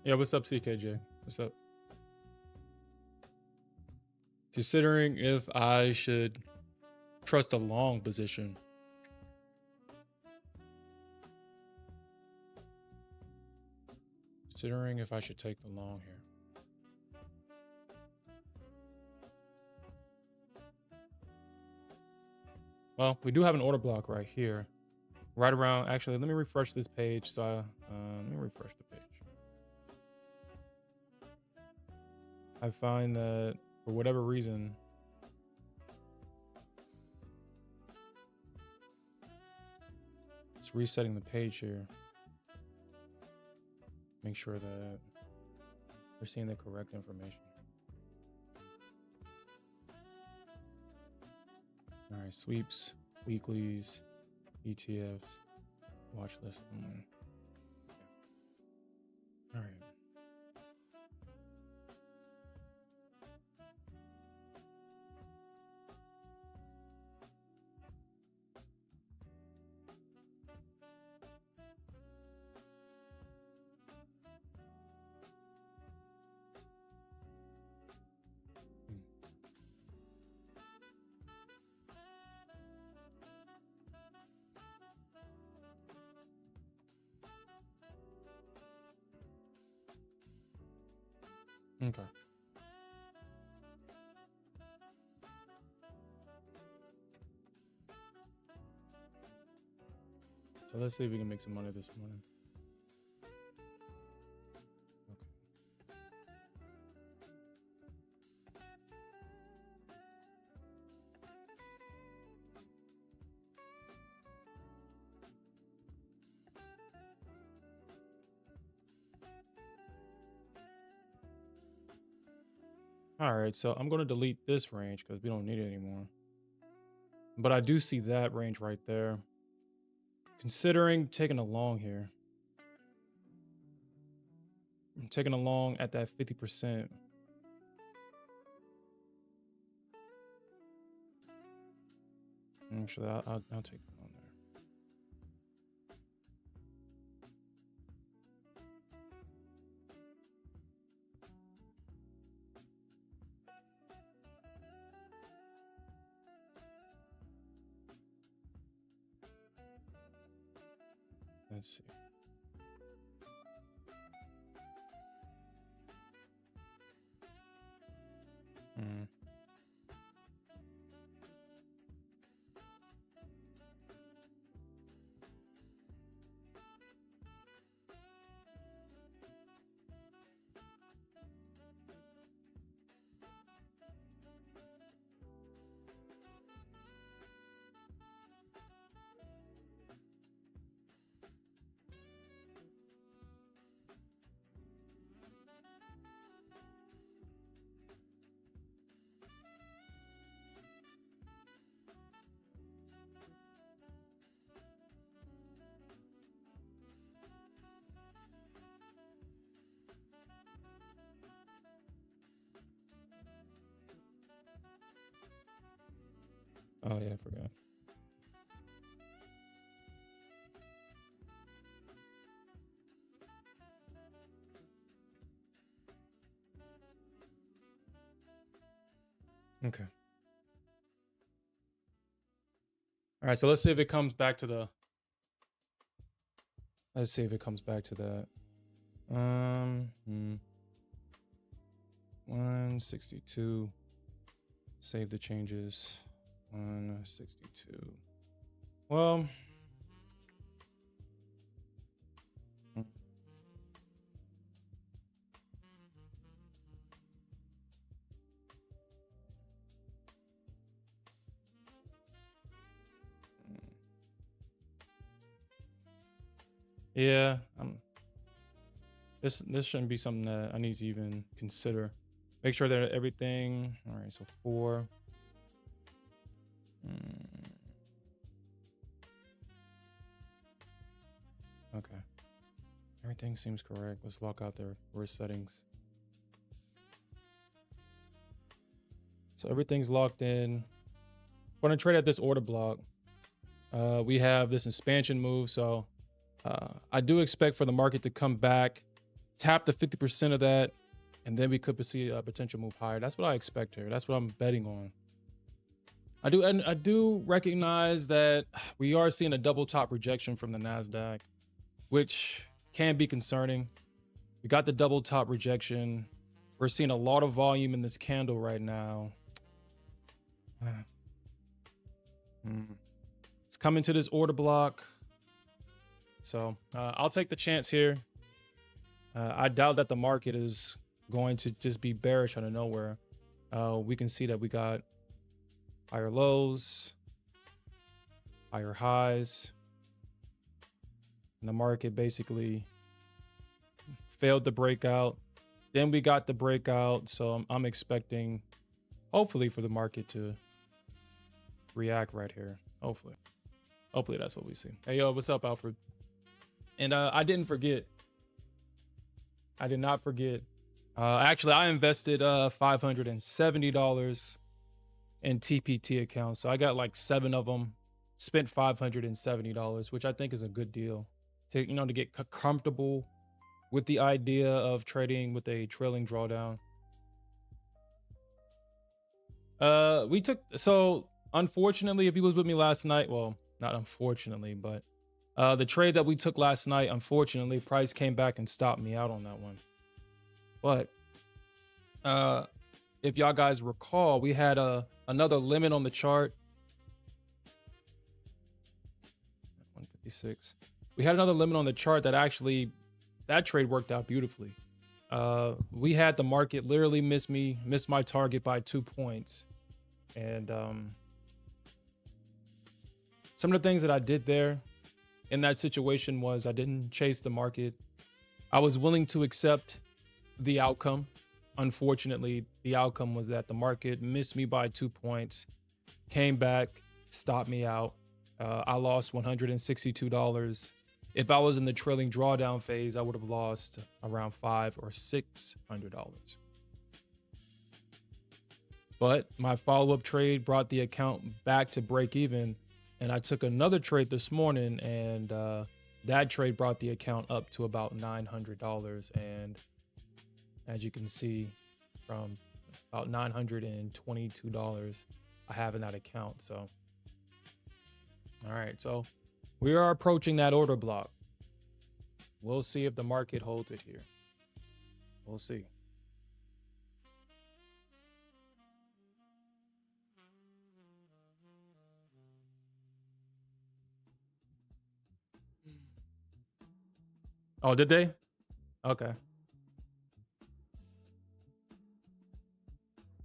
Yeah, what's up, CKJ? What's up? Considering if I should trust a long position. Considering if I should take the long here. Well, we do have an order block right here. Right around, actually, let me refresh this page. So let me refresh the page. I find that for whatever reason, it's resetting the page here. Make sure that we're seeing the correct information. All right, sweeps, weeklies, ETFs, watch list. All right. Okay. So let's see if we can make some money this morning. All right, so I'm going to delete this range because we don't need it anymore. But I do see that range right there. Considering taking a long here. I'm taking a long at that 50%. Actually, I'll take the long there. Let's see. Mm. Oh yeah, I forgot. Okay. All right, so let's see if it comes back to the. Let's see if it comes back to that. 162. Save the changes. 162. Well. Yeah, this shouldn't be something that I need to even consider. Make sure that everything. All right, so 4. Okay, everything seems correct. Let's lock out their risk settings. So everything's locked in. We're gonna trade at this order block. We have this expansion move, so I do expect for the market to come back tap the 50% of that, and then we could see a potential move higher. That's what I expect here. That's what I'm betting on. I do recognize that we are seeing a double top rejection from the Nasdaq, which can be concerning. We got the double top rejection. We're seeing a lot of volume in this candle right now. It's coming to this order block. So I'll take the chance here. I doubt that the market is going to just be bearish out of nowhere. We can see that we got higher lows, higher highs, and the market basically failed the breakout. Then we got the breakout, so I'm expecting, hopefully, for the market to react right here. Hopefully that's what we see. Hey, yo, what's up, Alfred? And I didn't forget. I did not forget. Actually, I invested $570 in TPT accounts. So I got like 7 of them, spent $570, which I think is a good deal to, to get comfortable with the idea of trading with a trailing drawdown. So unfortunately, if he was with me last night, well, not unfortunately, but the trade that we took last night, unfortunately, price came back and stopped me out on that one. But if y'all guys recall, we had another limit on the chart. 156. We had another limit on the chart that actually, that trade worked out beautifully. We had the market literally miss my target by 2 points. And some of the things that I did there in that situation was I didn't chase the market. I was willing to accept the outcome. Unfortunately, the outcome was that the market missed me by 2 points, came back, stopped me out. I lost $162. If I was in the trailing drawdown phase, I would have lost around $500 or $600. But my follow-up trade brought the account back to break even, and I took another trade this morning, and that trade brought the account up to about $900. And as you can see, from about $922 I have in that account. So, all right, so we are approaching that order block. We'll see if the market holds it here. We'll see. Oh, did they? Okay.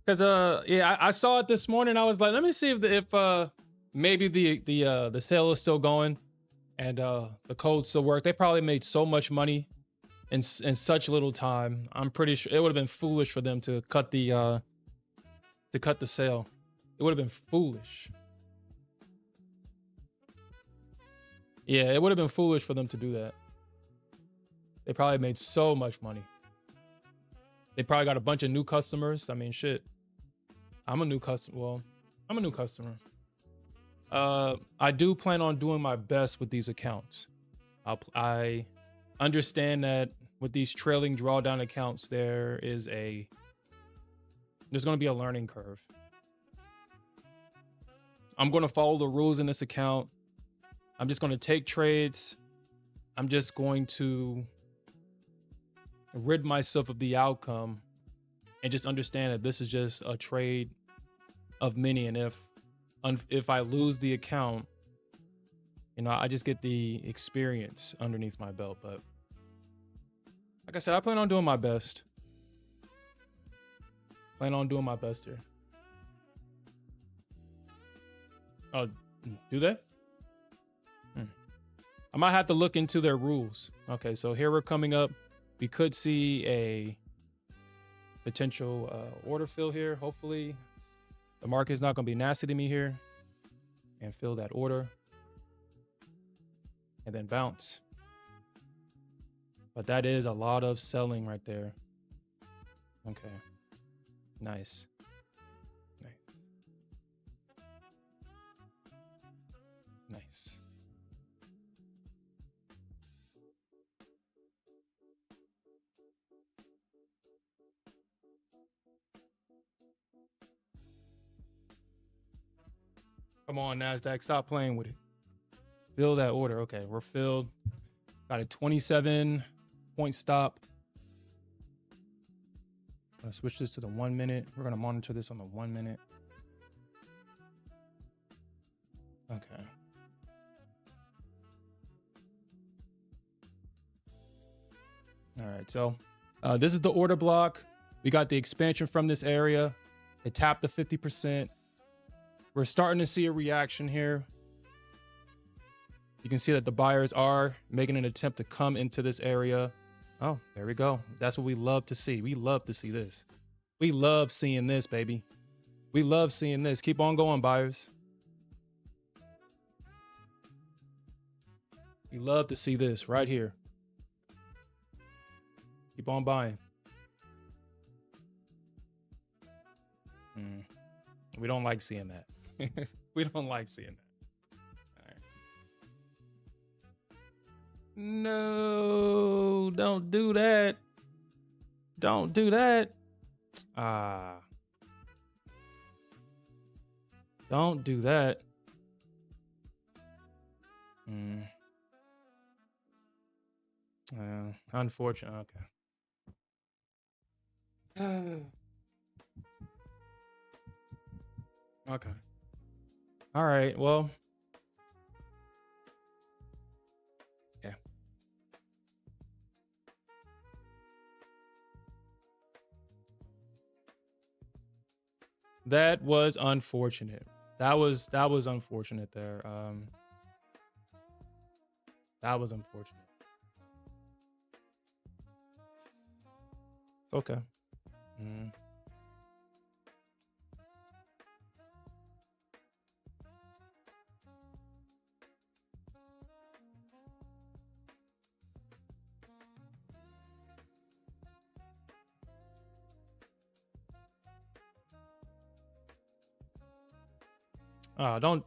Because yeah, I saw it this morning. I was like, let me see if maybe the sale is still going and the codes still work. They probably made so much money in such little time. I'm pretty sure it would have been foolish for them to cut the sale. It would have been foolish. Yeah, it would have been foolish for them to do that. They probably made so much money. They probably got a bunch of new customers. I mean, shit. I'm a new customer. Well, I'm a new customer. I do plan on doing my best with these accounts. I understand that with these trailing drawdown accounts, there's going to be a learning curve. I'm going to follow the rules in this account. I'm just going to take trades. I'm just going to rid myself of the outcome and just understand that this is just a trade of many. And if I lose the account, I just get the experience underneath my belt. But like I said, I plan on doing my best. Plan on doing my best here. Oh, do they? I might have to look into their rules. Okay, so here we're coming up. We could see a potential order fill here. Hopefully the market is not going to be nasty to me here and fill that order and then bounce. But that is a lot of selling right there. Okay. Nice. Nice. Come on, Nasdaq, stop playing with it. Fill that order. Okay, we're filled. Got a 27-point stop. I'm gonna switch this to the 1 minute. We're gonna monitor this on the 1 minute. Okay. All right, so this is the order block. We got the expansion from this area. It tapped the 50%. We're starting to see a reaction here. You can see that the buyers are making an attempt to come into this area. Oh, there we go. That's what we love to see. We love to see this. We love seeing this, baby. We love seeing this. Keep on going, buyers. We love to see this right here. Keep on buying. We don't like seeing that. We don't like seeing that. All right. No, don't do that. Don't do that. Don't do that. Unfortunate. Okay. Okay. All right. Well. Yeah. That was unfortunate. That was unfortunate there. That was unfortunate. Okay.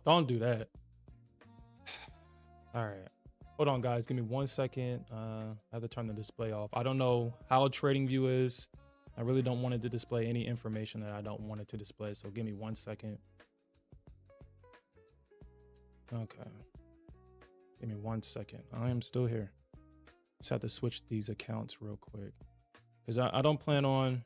Don't do that. All right. Hold on, guys. Give me 1 second. I have to turn the display off. I don't know how TradingView is. I really don't want it to display any information that I don't want it to display. So give me 1 second. Okay. Give me 1 second. I am still here. Just have to switch these accounts real quick. Because I don't plan on...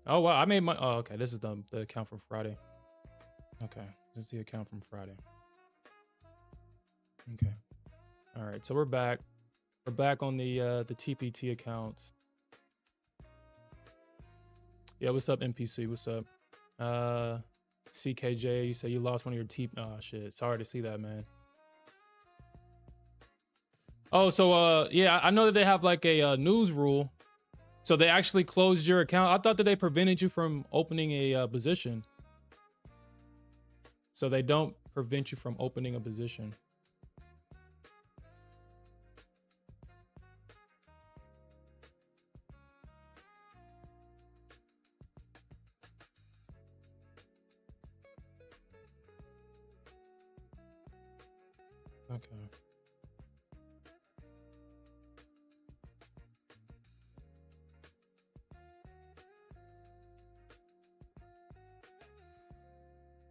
Oh, wow. I made my... Oh, okay. This is the account from Friday. Okay. This is the account from Friday. Okay. All right. So we're back. We're back on the TPT accounts. Yeah, what's up, NPC? What's up? CKJ, you say you lost one of your Oh, shit. Sorry to see that, man. Oh, so, yeah, I know that they have like a news rule. So they actually closed your account. I thought that they prevented you from opening a position. So they don't prevent you from opening a position. Okay.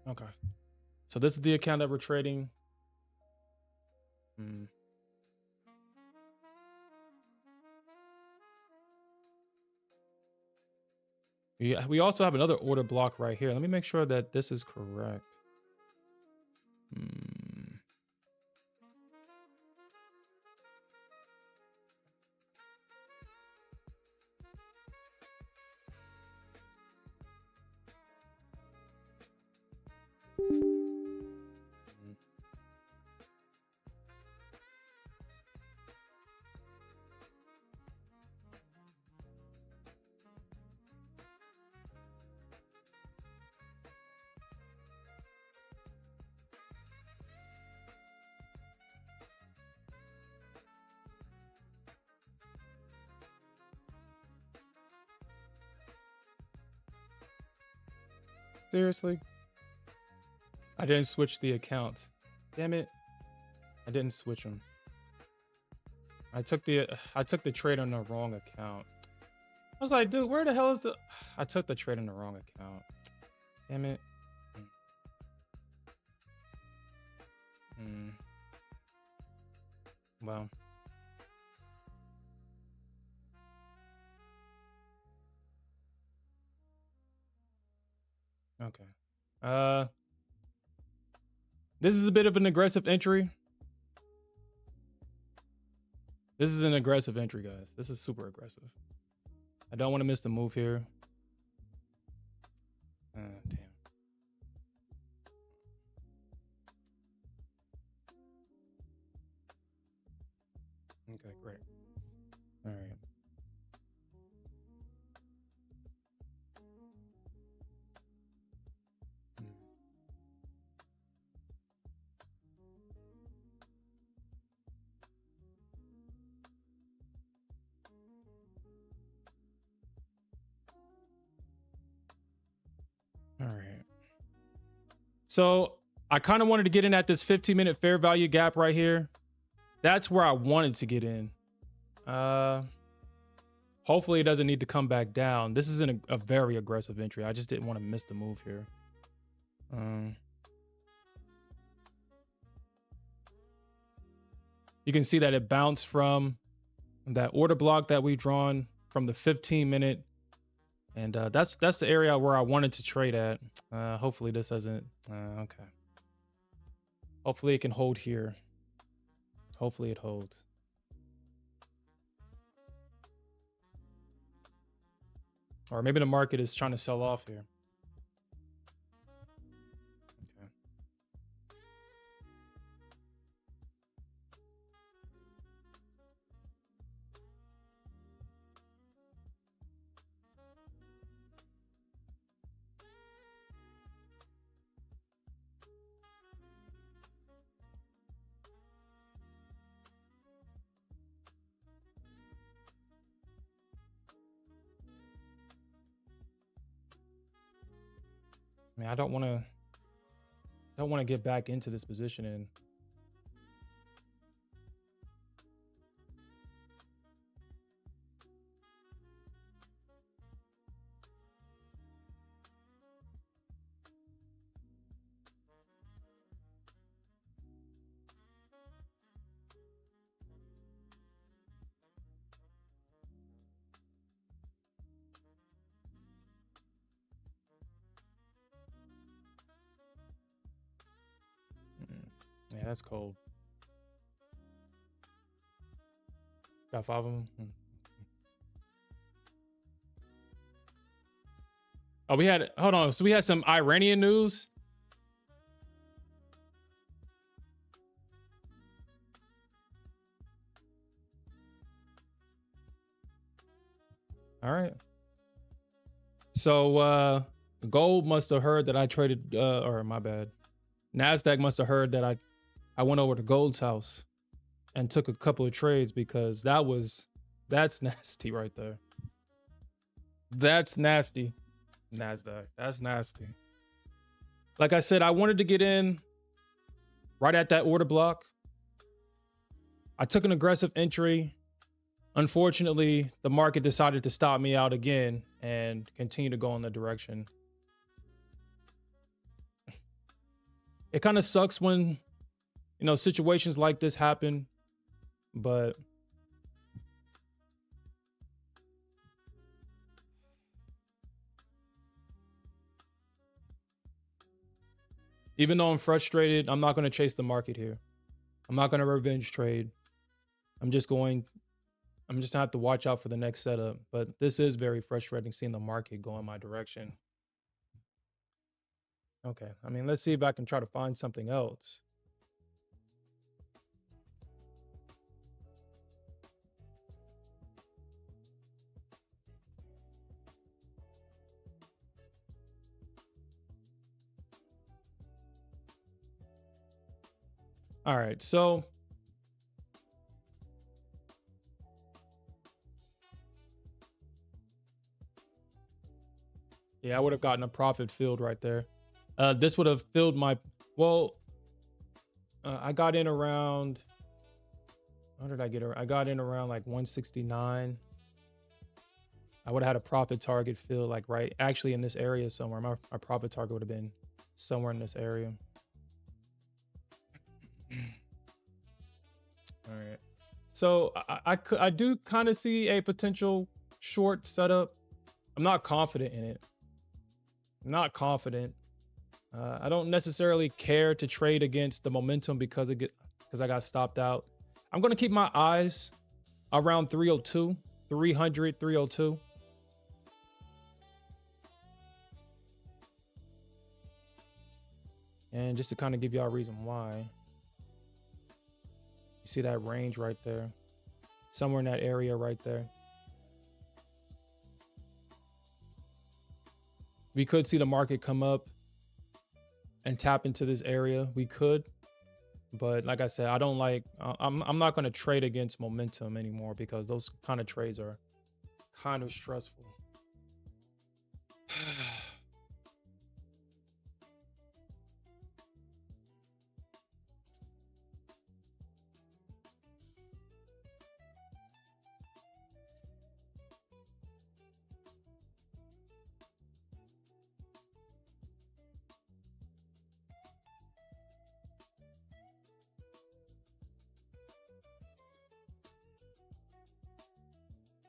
Okay. So this is the account that we're trading. We also have another order block right here. Let me make sure that this is correct. Seriously? I didn't switch the accounts. Damn it. I didn't switch them. I took the trade on the wrong account. I was like, dude, where the hell is the? I took the trade in the wrong account. Damn it. Mm. Well. Okay. This is a bit of an aggressive entry. This is an aggressive entry, guys. This is super aggressive. I don't want to miss the move here. Damn. Okay, great. All right. All right. So I kind of wanted to get in at this 15-minute fair value gap right here. That's where I wanted to get in. Hopefully it doesn't need to come back down. This is a very aggressive entry. I just didn't want to miss the move here. You can see that it bounced from that order block that we've drawn from the 15-minute. And that's the area where I wanted to trade at. Hopefully this doesn't. Okay. Hopefully it can hold here. Hopefully it holds. Or maybe the market is trying to sell off here. Okay. I mean, I don't want to get back into this position and yeah, that's cold. Got 5 of them. Oh, hold on. So we had some Iranian news. All right. So gold must have heard that I traded or my bad. Nasdaq must have heard that I went over to Gold's house and took a couple of trades because that's nasty right there. That's nasty. Nasdaq. That's nasty. Like I said, I wanted to get in right at that order block. I took an aggressive entry. Unfortunately, the market decided to stop me out again and continue to go in the direction. It kind of sucks when, situations like this happen, but even though I'm frustrated, I'm not going to chase the market here. I'm not going to revenge trade. I'm just going to have to watch out for the next setup. But this is very frustrating seeing the market go in my direction. Okay. I mean, let's see if I can try to find something else. All right. So yeah, I would have gotten a profit filled right there. This would have filled my, I got in around, how did I get? I got in around like 169. I would have had a profit target fill like right actually in this area somewhere. My profit target would have been somewhere in this area. All right. So I do kind of see a potential short setup. I'm not confident in it. I'm not confident. I don't necessarily care to trade against the momentum because I got stopped out. I'm going to keep my eyes around 302, 300, 302. And just to kind of give y'all a reason why. You see that range right there? Somewhere in that area right there. We could see the market come up and tap into this area. We could. But like I said, I don't like, I'm not going to trade against momentum anymore because those kind of trades are kind of stressful.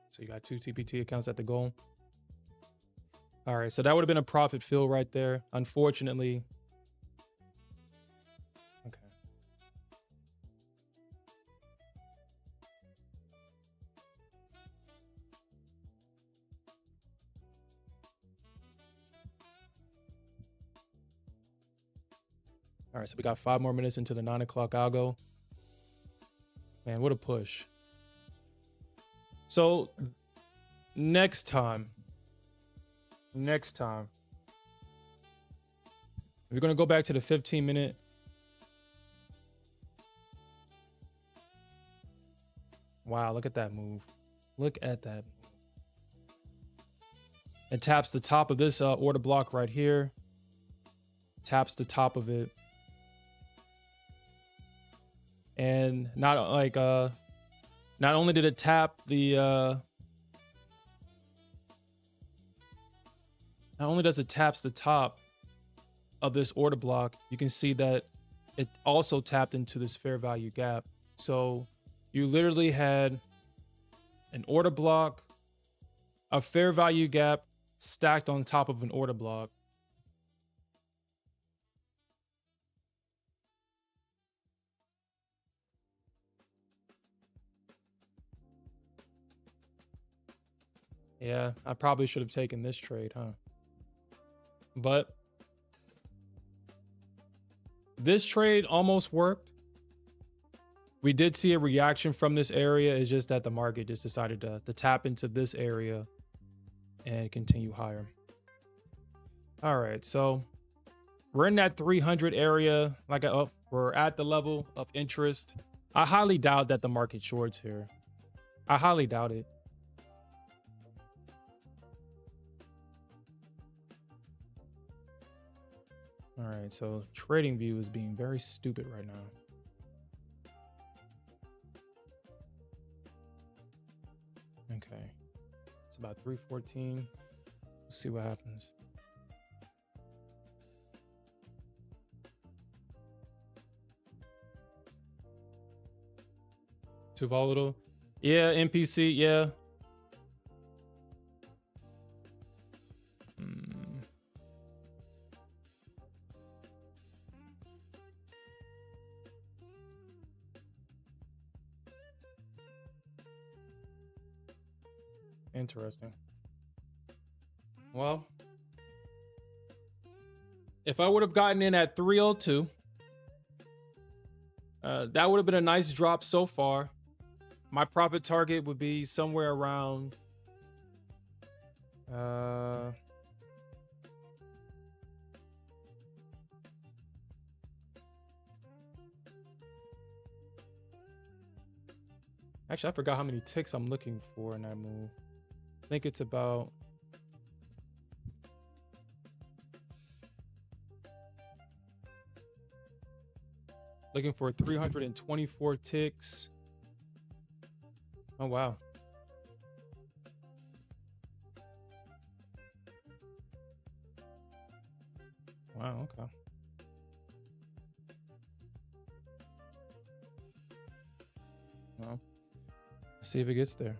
So you got 2 TPT accounts at the goal. All right, so that would have been a profit fill right there. Unfortunately. Okay. All right, so we got 5 more minutes into the 9 o'clock algo. Man, what a push. So next time, we're going to go back to the 15-minute. Wow, look at that move. Look at that. It taps the top of this order block right here. Taps the top of it. And not only did it tap the not only does it taps the top of this order block, you can see that it also tapped into this fair value gap. So you literally had an order block, a fair value gap stacked on top of an order block. Yeah, I probably should have taken this trade, huh? But this trade almost worked. We did see a reaction from this area. It's just that the market just decided to tap into this area and continue higher. All right, so we're in that 300 area. We're at the level of interest. I highly doubt that the market shorts here. I highly doubt it. All right, so trading view is being very stupid right now. Okay, it's about 314. Let's see what happens. Too volatile. Yeah, NPC, yeah. Interesting. Well, if I would have gotten in at 302, that would have been a nice drop so far. My profit target would be somewhere around actually, I forgot how many ticks I'm looking for in that move. I think it's about looking for 324 ticks. Oh, wow. Oh, okay. Well, let's see if it gets there.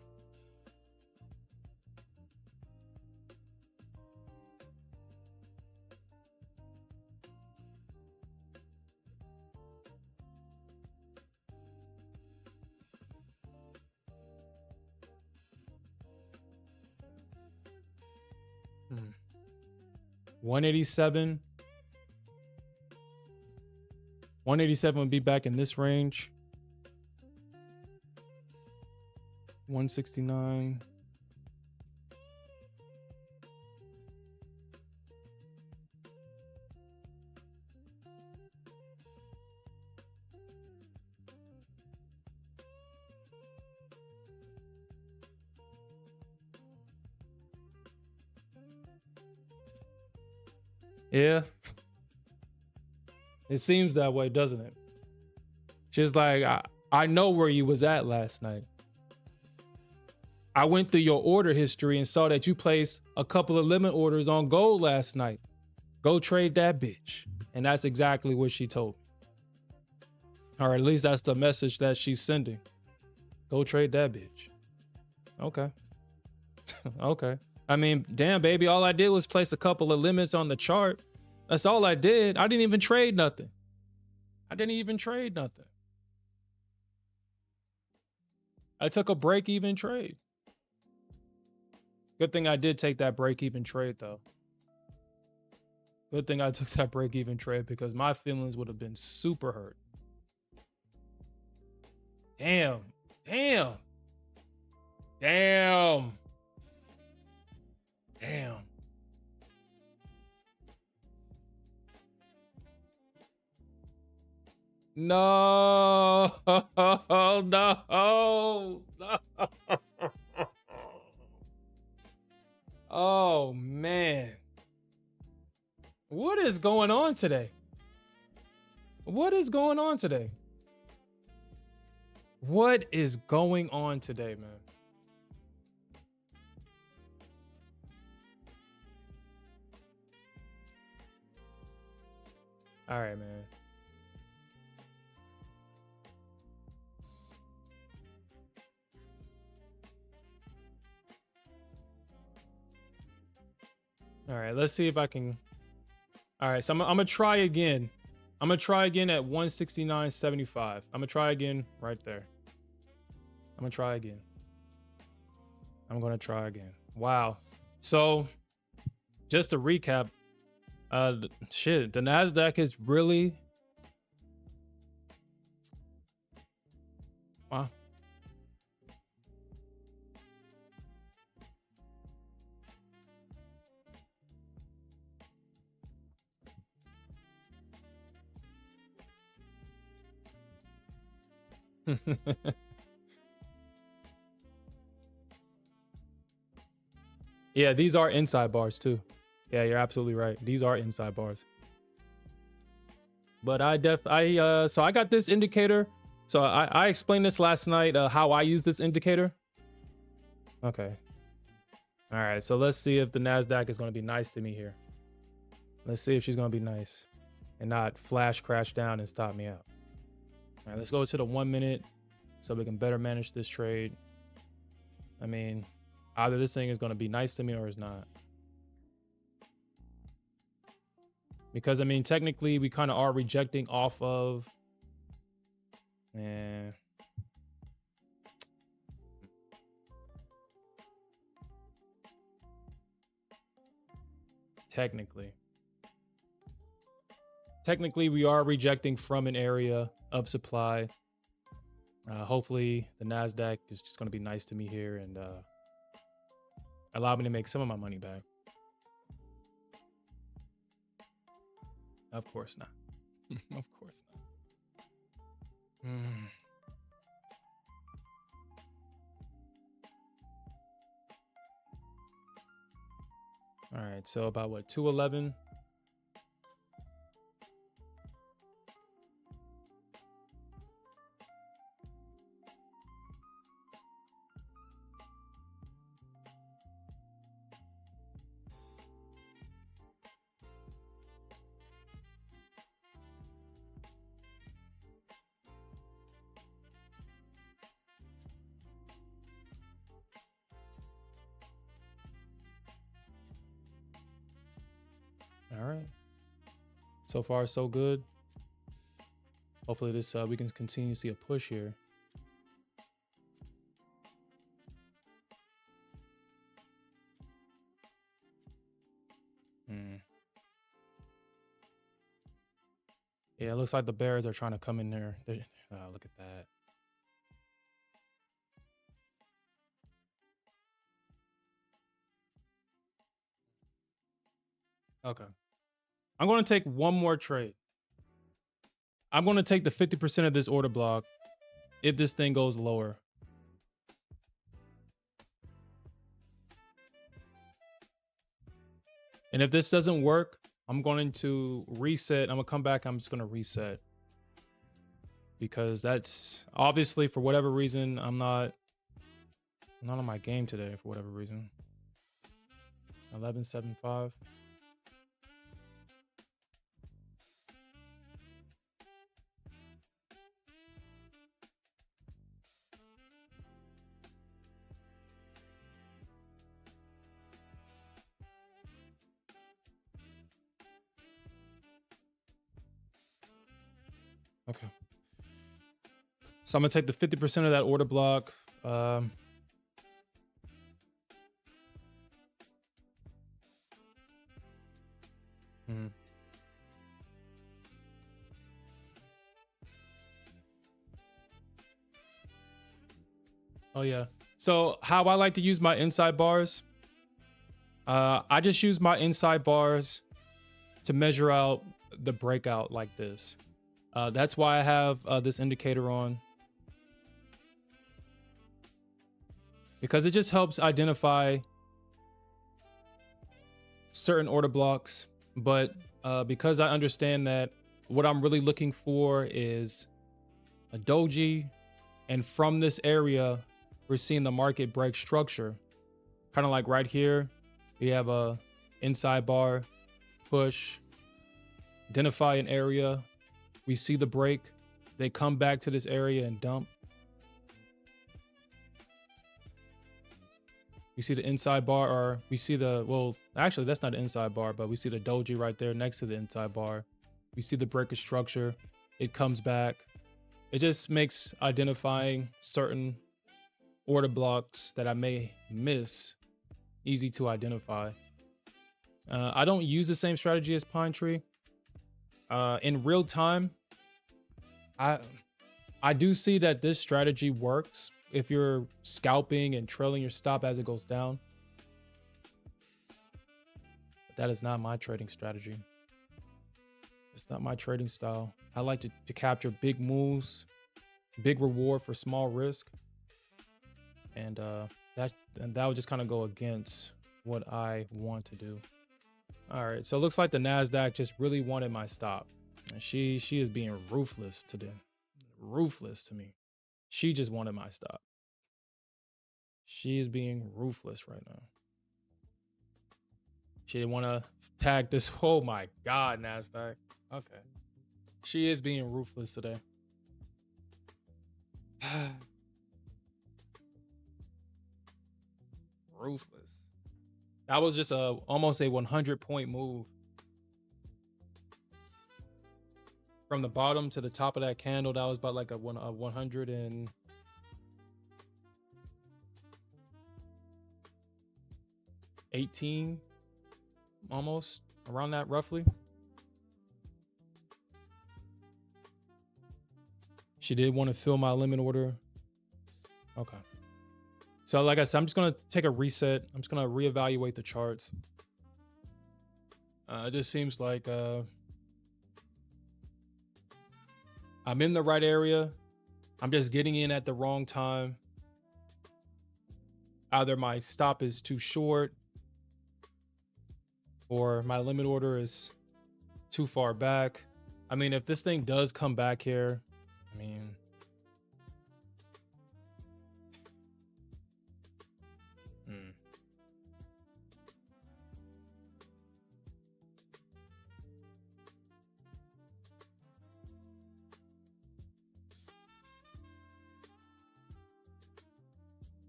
Hmm. 187. 187 would be back in this range. 169. Yeah, it seems that way, doesn't it? Just like I know where you was at last night. I went through your order history and saw that you placed a couple of limit orders on gold last night. Go trade that bitch. And that's exactly what she told me. Or at least that's the message that she's sending. Go trade that bitch. Okay. Okay. I mean, damn, baby, all I did was place a couple of limits on the chart. That's all I did. I didn't even trade nothing. I took a break-even trade. Good thing I did take that break-even trade, though. Good thing I took that break-even trade because my feelings would have been super hurt. Damn. Damn. Damn. Damn. No. No. No. Oh, man. What is going on today? What is going on today? What is going on today, man? All right, man. All right, let's see if I can. All right, so I'm gonna try again. I'm gonna try again at 169.75. I'm gonna try again right there. I'm gonna try again. Wow. So just to recap, the Nasdaq is really wow. Yeah, these are inside bars too. Yeah, you're absolutely right. These are inside bars. But so I got this indicator. So I explained this last night, how I use this indicator. Okay. All right, so let's see if the Nasdaq is going to be nice to me here. Let's see if she's going to be nice and not flash crash down and stop me out. All right, let's go to the 1 minute so we can better manage this trade. I mean, either this thing is going to be nice to me or it's not. Because, I mean, technically, we kind of are rejecting off of... Technically, we are rejecting from an area of supply. Hopefully, the Nasdaq is just going to be nice to me here and allow me to make some of my money back. Of course not. Of course not. All right, so about what, 211? All right. So far, so good. Hopefully this we can continue to see a push here. Yeah, it looks like the bears are trying to come in there. Look at that. Okay. I'm going to take one more trade. I'm going to take the 50% of this order block if this thing goes lower. And if this doesn't work, I'm going to reset. I'm going to come back. I'm just going to reset. Because that's obviously, for whatever reason, I'm not on my game today for whatever reason. 11.75. Okay. So I'm going to take the 50% of that order block. Oh, yeah. So how I like to use my inside bars. I just use my inside bars to measure out the breakout like this. That's why I have this indicator on. Because it just helps identify certain order blocks. But because I understand that what I'm really looking for is a doji. And from this area, we're seeing the market break structure. Kind of like right here, we have a inside bar, push, identify an area. We see the break. They come back to this area and dump. You see the inside bar, or we see the, well, actually that's not an inside bar, but we see the doji right there next to the inside bar. We see the breaker structure. It comes back. It just makes identifying certain order blocks that I may miss easy to identify. I don't use the same strategy as Pine Tree. In real time, I do see that this strategy works if you're scalping and trailing your stop as it goes down. But that is not my trading strategy. It's not my trading style. I like to capture big moves, big reward for small risk. And that would just kind of go against what I want to do. All right, so it looks like the Nasdaq just really wanted my stop. And she is being ruthless today. Ruthless to me. She just wanted my stop. She is being ruthless right now. She didn't want to tag this. Oh my God, Nasdaq. Okay. She is being ruthless today. Ruthless. That was just almost a 100-point move. From the bottom to the top of that candle, that was about like a 118, almost around that roughly. She did want to fill my limit order. Okay. So like I said, I'm just going to take a reset. I'm just going to reevaluate the charts. It just seems like I'm in the right area. I'm just getting in at the wrong time. Either my stop is too short or my limit order is too far back. I mean, if this thing does come back here, I mean,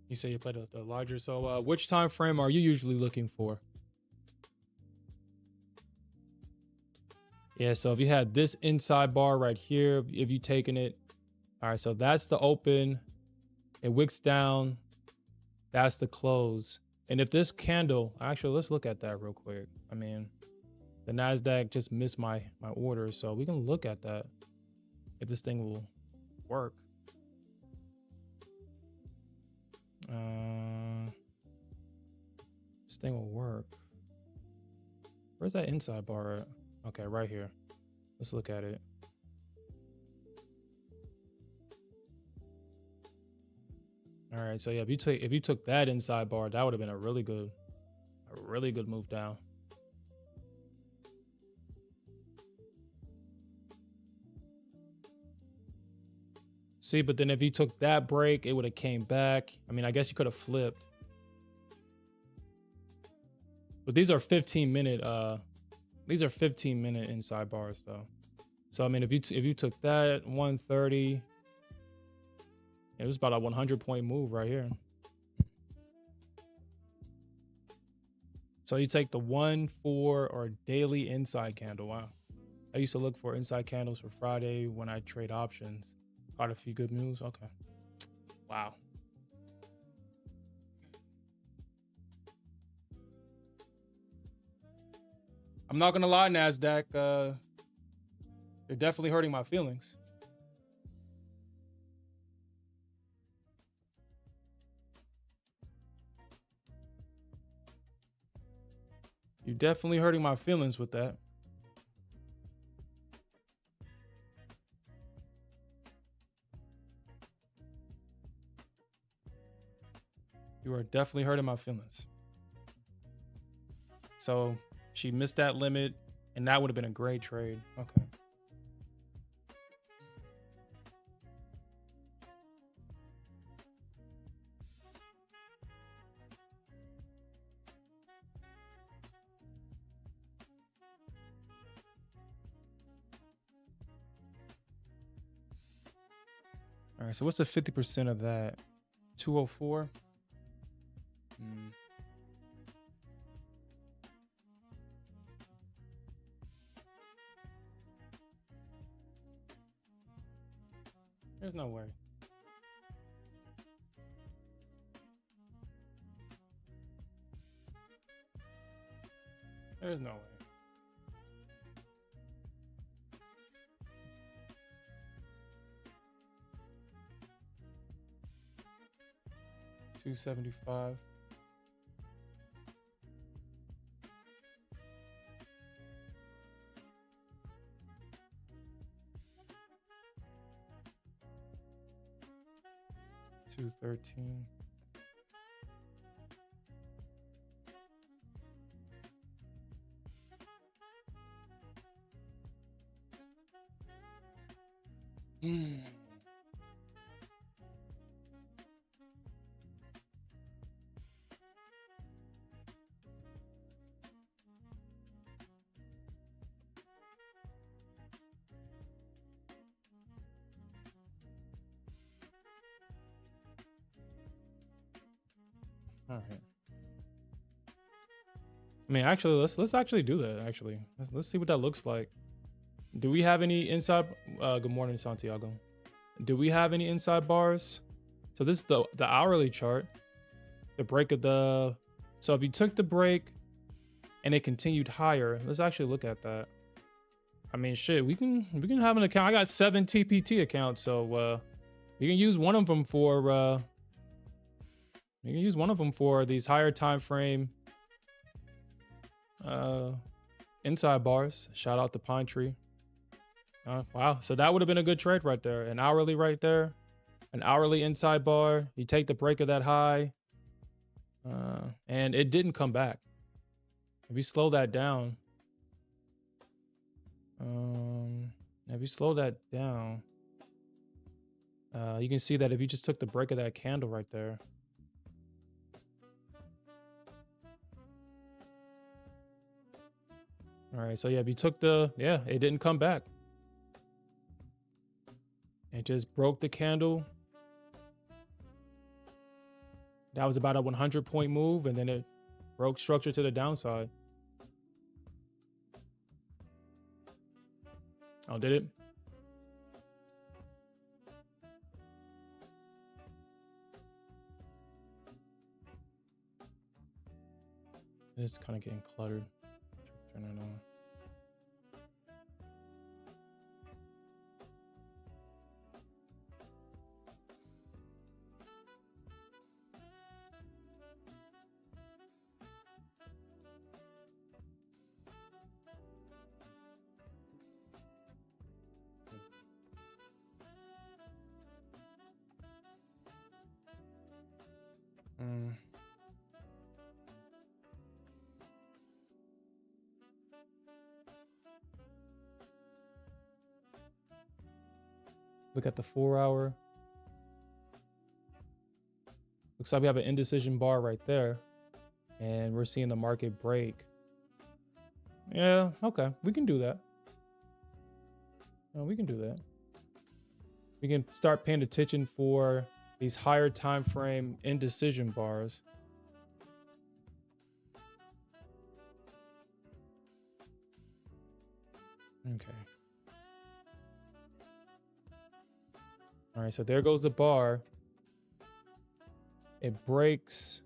You say you played the larger. So which time frame are you usually looking for? Yeah, so if you had this inside bar right here, if you taken it, all right, so that's the open. It wicks down. That's the close. And if this candle, actually, let's look at that real quick. I mean, the Nasdaq just missed my order, so we can look at that if this thing will work. This thing will work. Where's that inside bar at? Okay, right here. Let's look at it. All right, so yeah, if you took that inside bar, that would have been a really good move down. See, but then if you took that break, it would have came back. I mean, I guess you could have flipped. But these are 15-minute inside bars though. So I mean, if you took that 130, it was about a 100-point move right here. So you take the 1, 4, or daily inside candle. Wow. I used to look for inside candles for Friday when I trade options. Caught a few good moves. Okay. Wow. I'm not gonna lie, Nasdaq. You're definitely hurting my feelings. You're definitely hurting my feelings with that. You are definitely hurting my feelings. So she missed that limit, and that would have been a great trade. Okay. All right, so what's the 50% of that? 204? There's no way. There's no way. $275. $213. All right. I mean, actually, let's actually do that. Actually, let's see what that looks like. Do we have any inside? Good morning, Santiago. Do we have any inside bars? So this is the hourly chart. The break of the. So if you took the break, and it continued higher, let's actually look at that. I mean, shit, we can have an account. I got 7 TPT accounts, so we can use one of them for. You can use one of them for these higher time frame inside bars. Shout out to Pine Tree. Wow, so that would have been a good trade right there. An hourly right there, an hourly inside bar. You take the break of that high, and it didn't come back. If you slow that down, you can see that if you just took the break of that candle right there. All right, so yeah, if you took it didn't come back. It just broke the candle. That was about a 100-point move, and then it broke structure to the downside. Oh, did it? It's kind of getting cluttered. Turn it on. Look at the 4-hour. Looks like we have an indecision bar right there, and we're seeing the market break. Yeah, okay, we can do that. We can do that. We can start paying attention for these higher time frame indecision bars. Okay. All right, so there goes the bar. It breaks.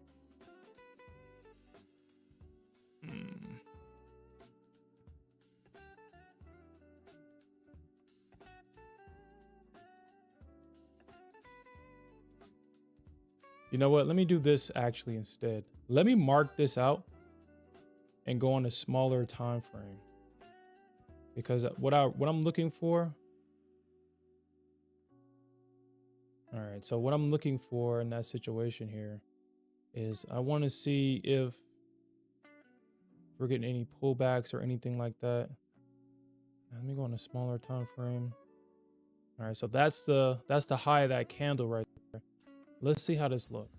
You know what? Let me do this actually instead. Let me mark this out and go on a smaller time frame. Because what I'm looking for. All right, so what I'm looking for in that situation here is I want to see if we're getting any pullbacks or anything like that. Let me go on a smaller time frame. All right, so that's the high of that candle right there. Let's see how this looks.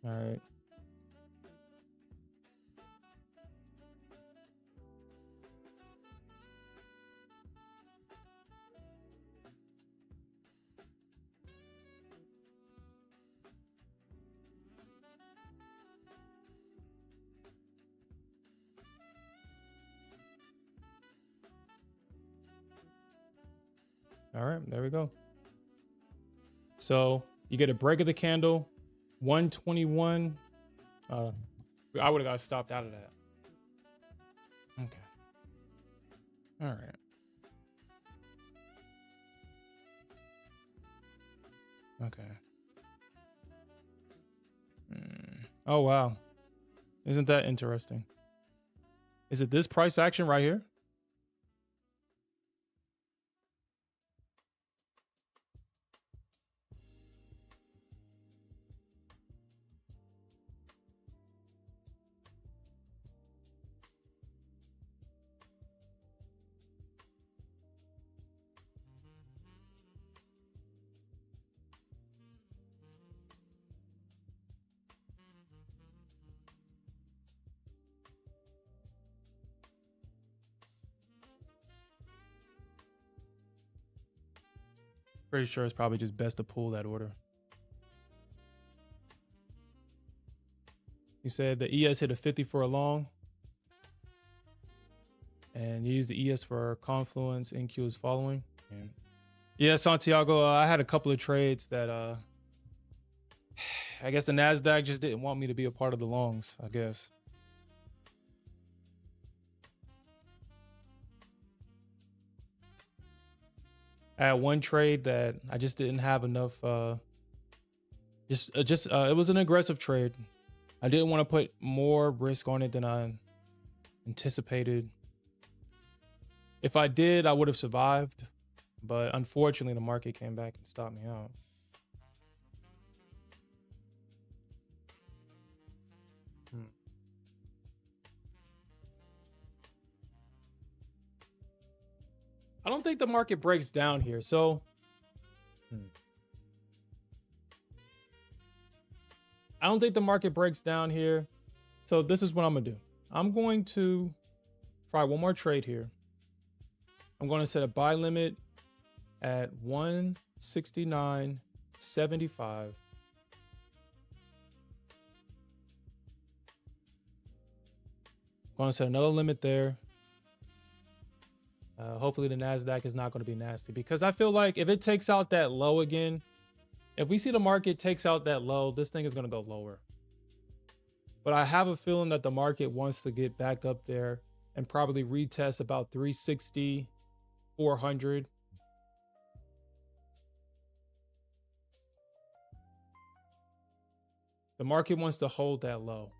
All right. All right, there we go. So you get a break of the candle, 121. I would have got stopped out of that. Okay. All right. Okay. Oh, wow. Isn't that interesting? Is it this price action right here? Pretty sure it's probably just best to pull that order. You said the ES hit a 50 for a long. And you use the ES for confluence. NQ is following. Yeah, Santiago, I had a couple of trades that I guess the Nasdaq just didn't want me to be a part of the longs, I guess. I had one trade that I just didn't have enough. It was an aggressive trade. I didn't want to put more risk on it than I anticipated. If I did, I would have survived. But unfortunately, the market came back and stopped me out. I don't think the market breaks down here. So I don't think the market breaks down here. So this is what I'm gonna do. I'm going to try one more trade here. I'm going to set a buy limit at 169.75. Going to set another limit there. Hopefully the Nasdaq is not going to be nasty, because I feel like if it takes out that low again, if we see the market takes out that low, this thing is going to go lower. But I have a feeling that the market wants to get back up there and probably retest about 360, 400. The market wants to hold that low,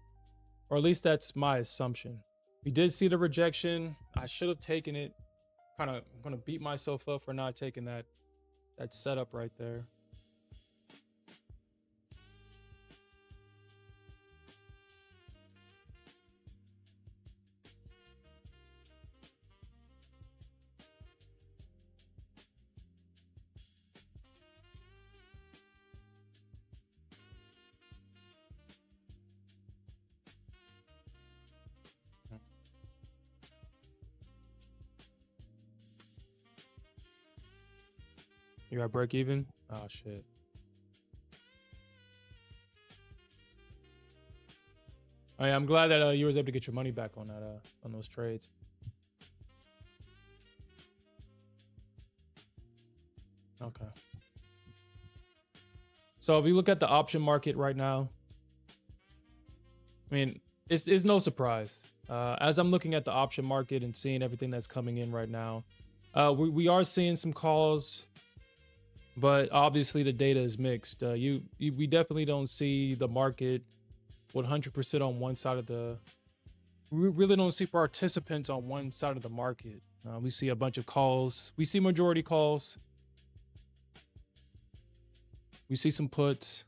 or at least that's my assumption. We did see the rejection. I should have taken it. I'm gonna beat myself up for not taking that setup right there. You got break even? Oh shit. Oh, yeah, I'm glad that you was able to get your money back on that on those trades. Okay. So if you look at the option market right now, I mean, it's no surprise. As I'm looking at the option market and seeing everything that's coming in right now, we are seeing some calls, but obviously the data is mixed. We definitely don't see the market 100% on one side of the. We really don't see participants on one side of the market. We see a bunch of calls. We see majority calls. We see some puts,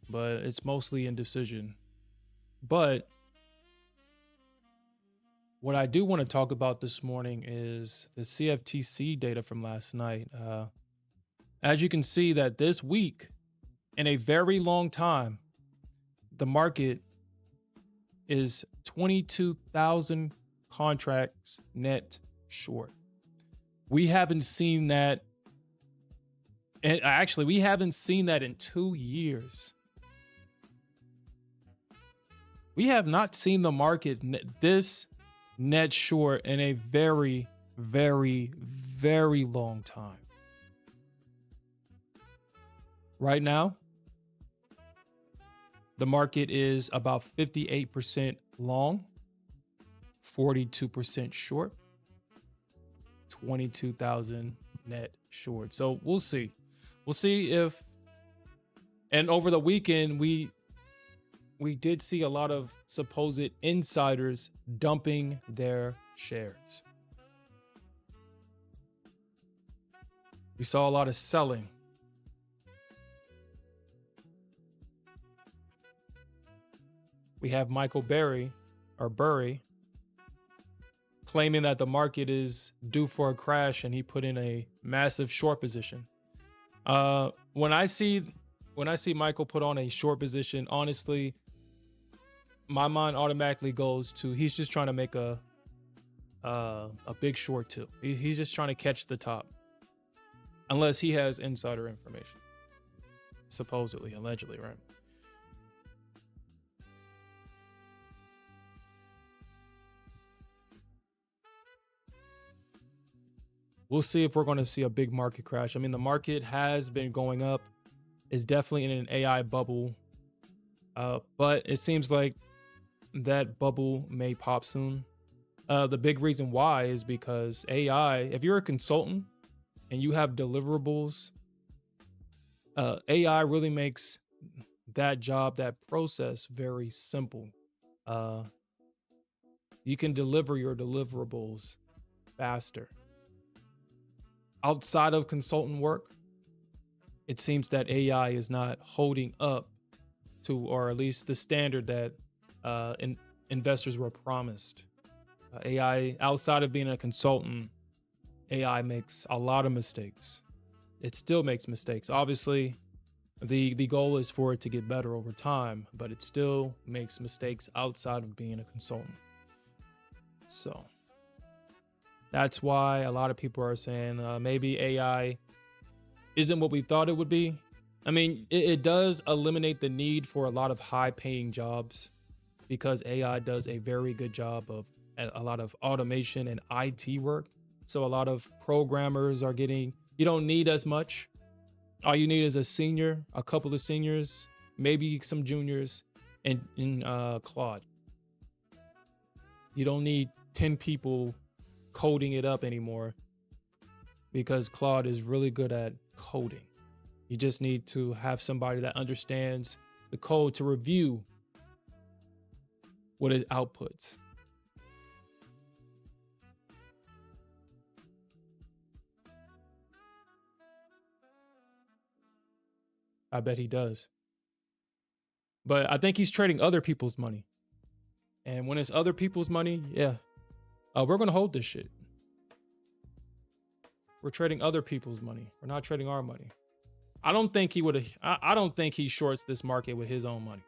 but it's mostly indecision. But what I do want to talk about this morning is the CFTC data from last night. As you can see that this week, in a very long time, the market is 22,000 contracts net short. We haven't seen that. And actually, we haven't seen that in 2 years. We have not seen the market this net short in a very, very, very long time. Right now, the market is about 58% long, 42% short, 22,000 net short. So we'll see. We'll see if, and over the weekend, we did see a lot of supposed insiders dumping their shares. We saw a lot of selling. We have Michael Burry claiming that the market is due for a crash, and he put in a massive short position. When I see Michael put on a short position, honestly, my mind automatically goes to he's just trying to make a big short too. He's just trying to catch the top, unless he has insider information, supposedly, allegedly, right? We'll see if we're going to see a big market crash. I mean, the market has been going up. It's definitely in an AI bubble. But it seems like that bubble may pop soon. The big reason why is because AI, if you're a consultant and you have deliverables, AI really makes that job, that process very simple. You can deliver your deliverables faster. Outside of consultant work, it seems that AI is not holding up to, or at least the standard that investors were promised. AI, outside of being a consultant, AI makes a lot of mistakes. It still makes mistakes. Obviously, the goal is for it to get better over time, but it still makes mistakes outside of being a consultant. So that's why a lot of people are saying maybe AI isn't what we thought it would be. I mean, it does eliminate the need for a lot of high paying jobs because AI does a very good job of a lot of automation and IT work. So a lot of programmers are getting, you don't need as much. All you need is a senior, a couple of seniors, maybe some juniors in Claude. You don't need 10 people coding it up anymore because Claude is really good at coding. You just need to have somebody that understands the code to review what it outputs. I bet he does. But I think he's trading other people's money. And when it's other people's money, yeah, we're going to hold this shit. We're trading other people's money. We're not trading our money. I don't think he would have. I don't think he shorts this market with his own money.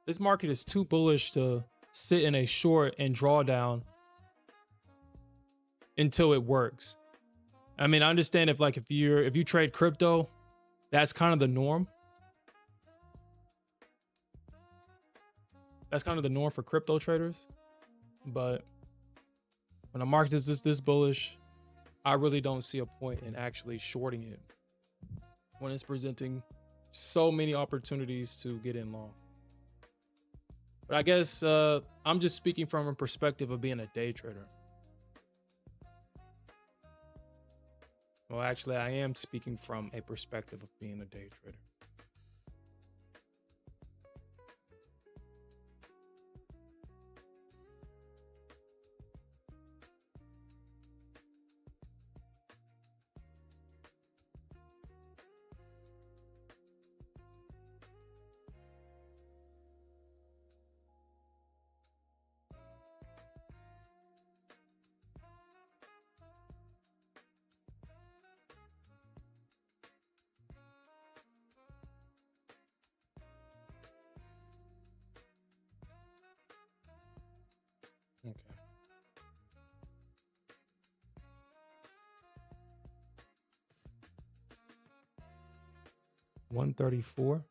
This market is too bullish to sit in a short and draw down until it works. I mean, I understand if you trade crypto, that's kind of the norm. That's kind of the norm for crypto traders. But when the market is this bullish, I really don't see a point in actually shorting it when it's presenting so many opportunities to get in long. But I guess I'm just speaking from a perspective of being a day trader. Well, actually, I am speaking from a perspective of being a day trader. Okay. $134.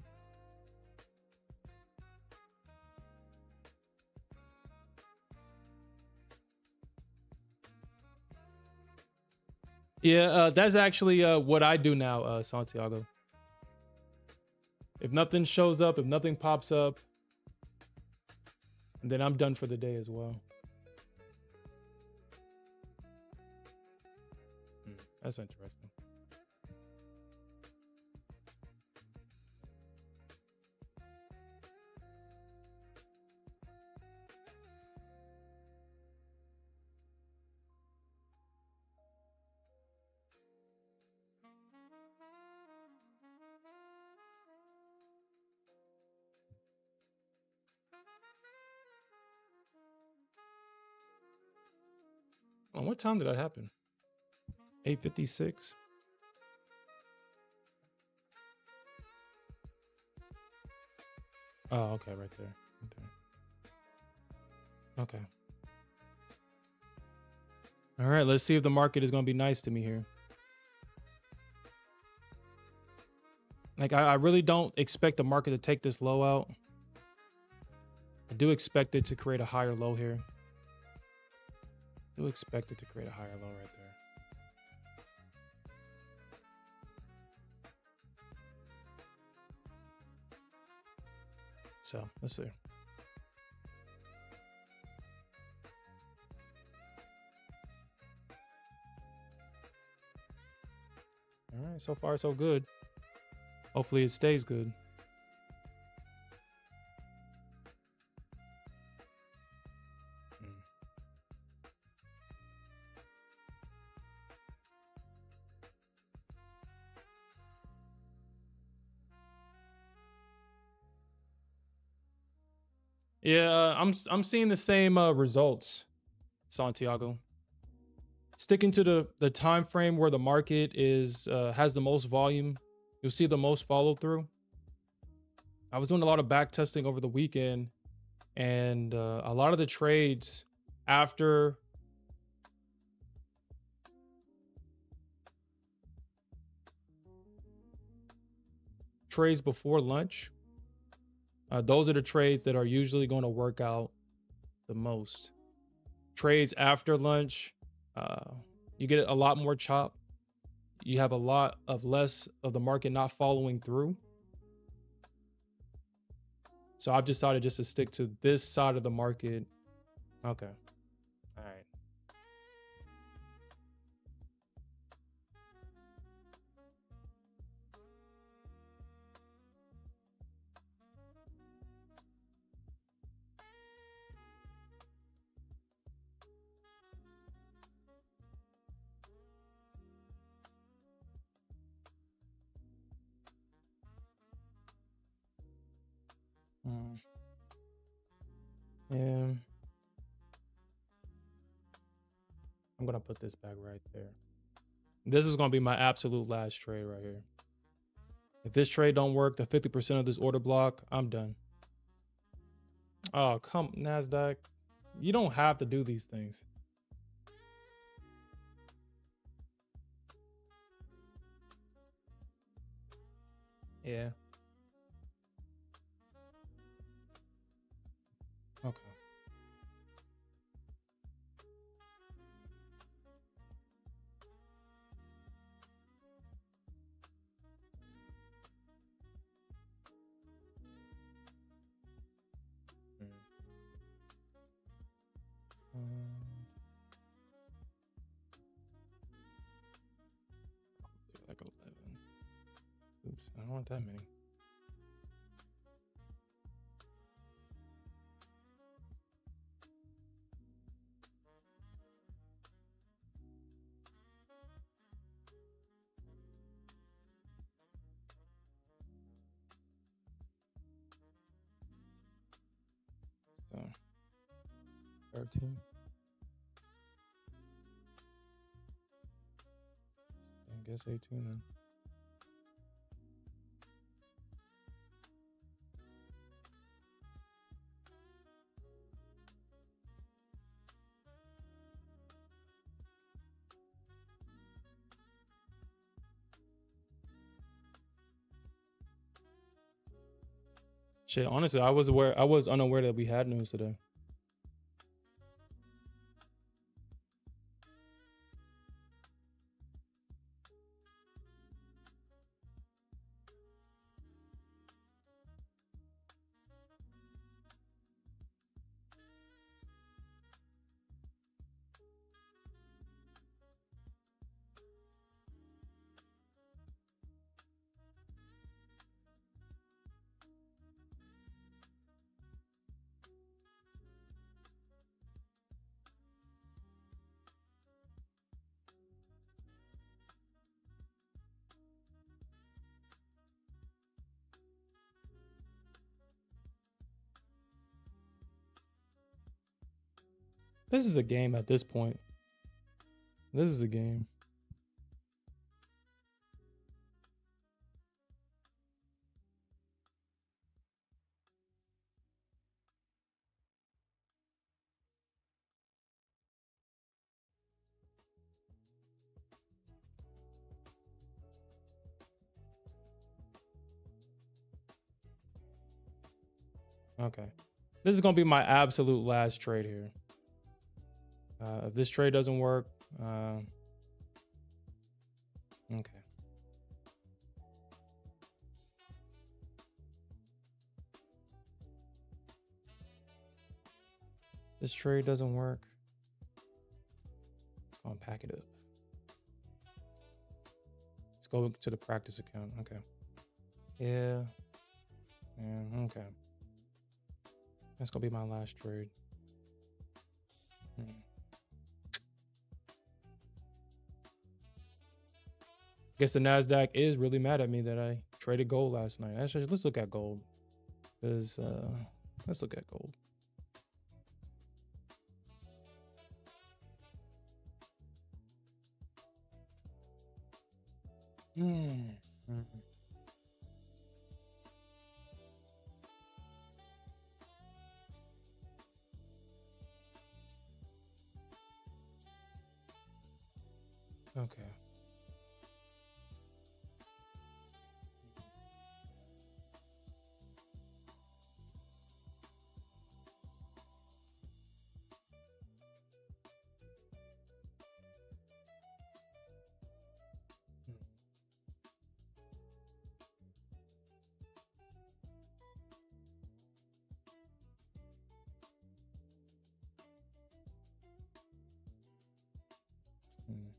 Yeah, that's actually what I do now, Santiago. If nothing shows up, if nothing pops up, then I'm done for the day as well. That's interesting. On what time did that happen? 8:56. Oh, okay, right there. Right there. Okay. All right, let's see if the market is going to be nice to me here. Like, I really don't expect the market to take this low out. I do expect it to create a higher low here. I do expect it to create a higher low right there. So, let's see. All right, so far so good. Hopefully it stays good. Yeah, I'm seeing the same results, Santiago. Sticking to the time frame where the market is has the most volume, you'll see the most follow through. I was doing a lot of back testing over the weekend, and a lot of the trades after trades before lunch, those are the trades that are usually going to work out the most. Trades after lunch, uh, you get a lot more chop. You have a lot of less of the market not following through. So I've decided just to stick to this side of the market. Okay. All right. Mm, and I'm gonna put this back right there. This is gonna be my absolute last trade right here. If this trade don't work, the 50% of this order block, I'm done. Oh, come Nasdaq. You don't have to do these things. Yeah. Okay. Mm. Like 11. Oops, I don't want that many. So 13. I guess 18 then. Shit, honestly, I was unaware that we had news today. This is a game at this point. This is a game. Okay. This is gonna be my absolute last trade here. If this trade doesn't work, okay. This trade doesn't work. I'll pack it up. Let's go to the practice account. Okay. Yeah. Yeah. Okay. That's gonna be my last trade. Guess the Nasdaq is really mad at me that I traded gold last night. Actually, let's look at gold. Let's look at gold. Hmm. Hmm. Okay. Hmm. Hmm.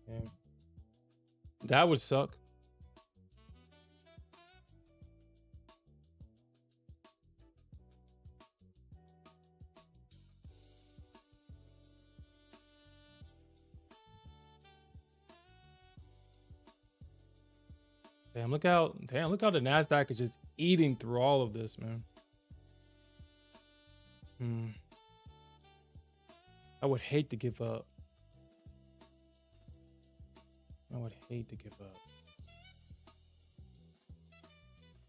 Yeah. That would suck. Damn, look how the Nasdaq is just eating through all of this, man. Hmm. I would hate to give up. I would hate to give up.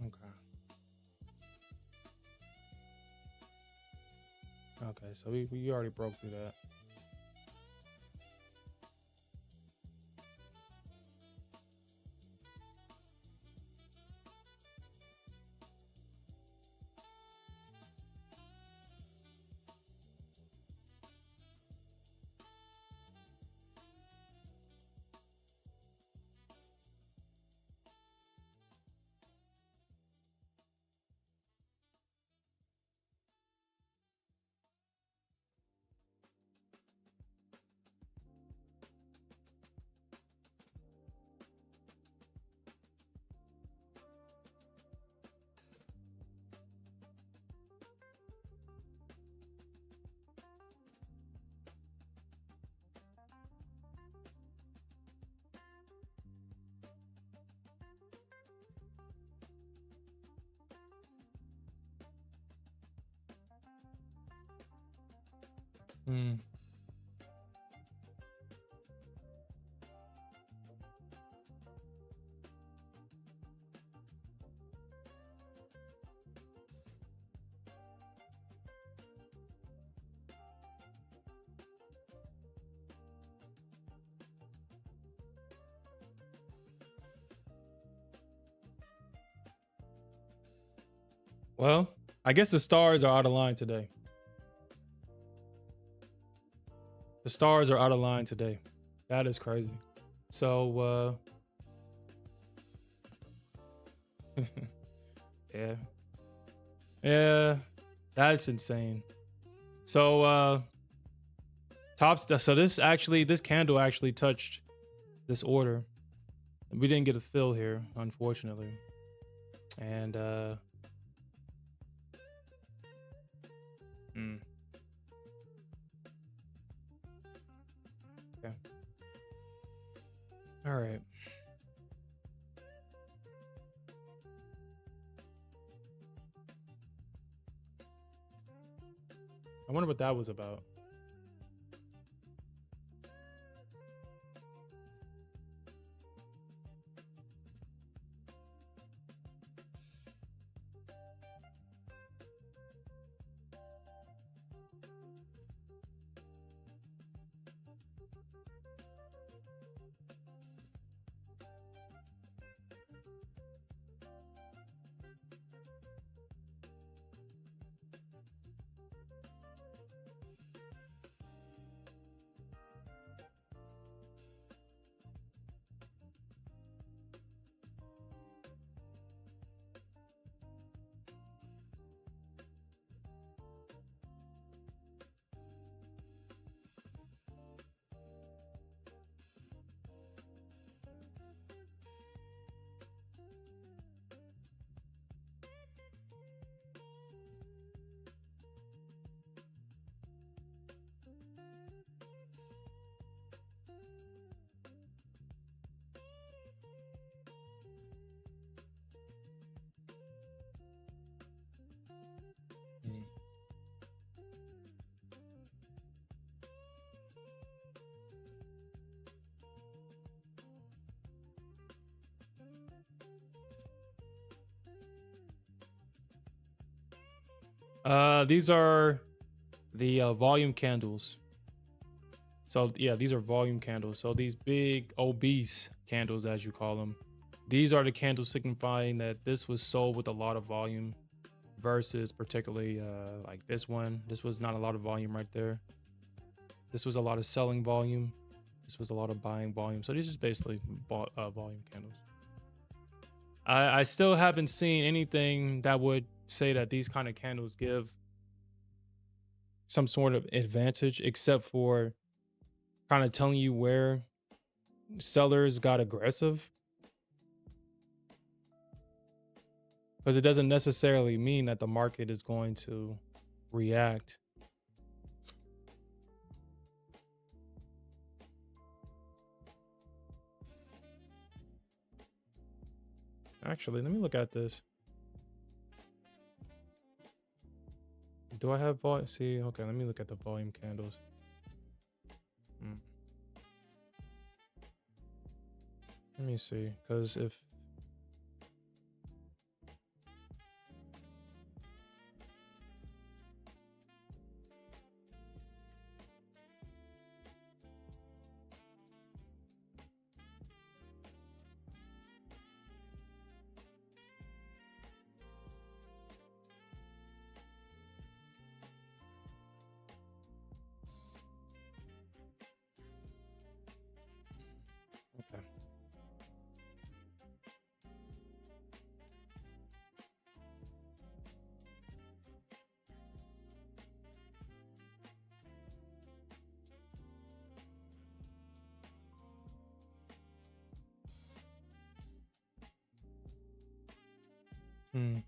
Okay. Okay, so we already broke through that. Hmm. Well, I guess the stars are out of line today. The stars are out of line today. That is crazy. So, yeah, yeah, that's insane. So, so this candle actually touched this order. We didn't get a fill here, unfortunately. And mm, okay, all right. I wonder what that was about. These are the volume candles. So yeah, these are volume candles. So these big obese candles, as you call them, these are the candles signifying that this was sold with a lot of volume versus particularly like this one. This was not a lot of volume right there. This was a lot of selling volume. This was a lot of buying volume. So these are basically volume candles. I still haven't seen anything that would say that these kind of candles give some sort of advantage, except for kind of telling you where sellers got aggressive. Because it doesn't necessarily mean that the market is going to react. Actually, let me look at this. Do I have volume? See, okay, let me look at the volume candles. Let me see, because if okay. Hmm.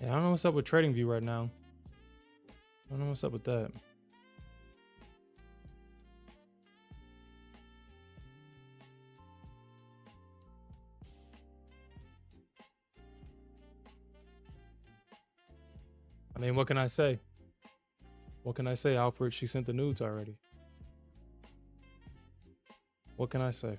Yeah, I don't know what's up with TradingView right now. I don't know what's up with that. I mean, what can I say? What can I say, Alfred? She sent the nudes already. What can I say?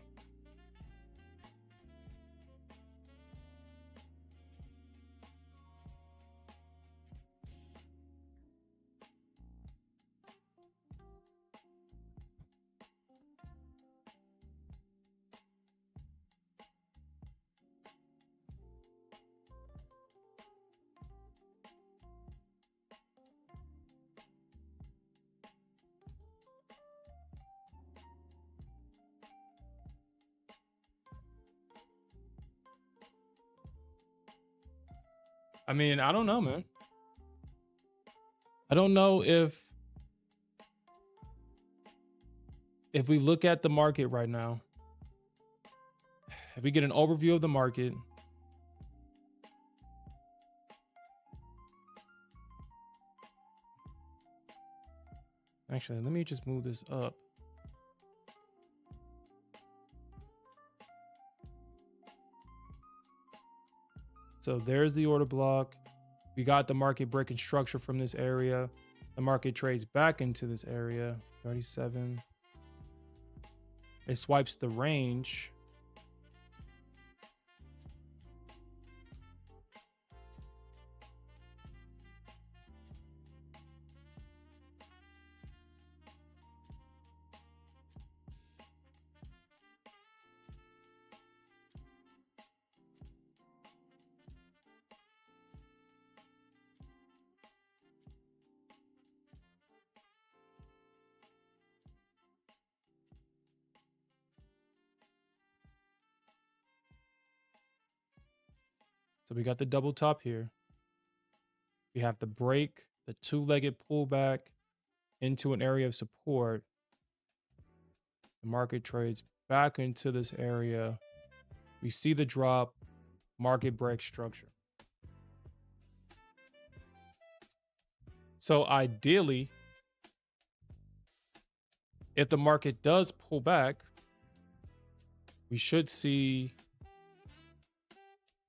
I mean, I don't know, man. I don't know if we look at the market right now, if we get an overview of the market, actually, let me just move this up. So there's the order block. We got the market breaking structure from this area. The market trades back into this area, 37. It swipes the range. So we got the double top here. We have the break, the two-legged pullback into an area of support. The market trades back into this area. We see the drop, market break structure. So ideally, if the market does pull back, we should see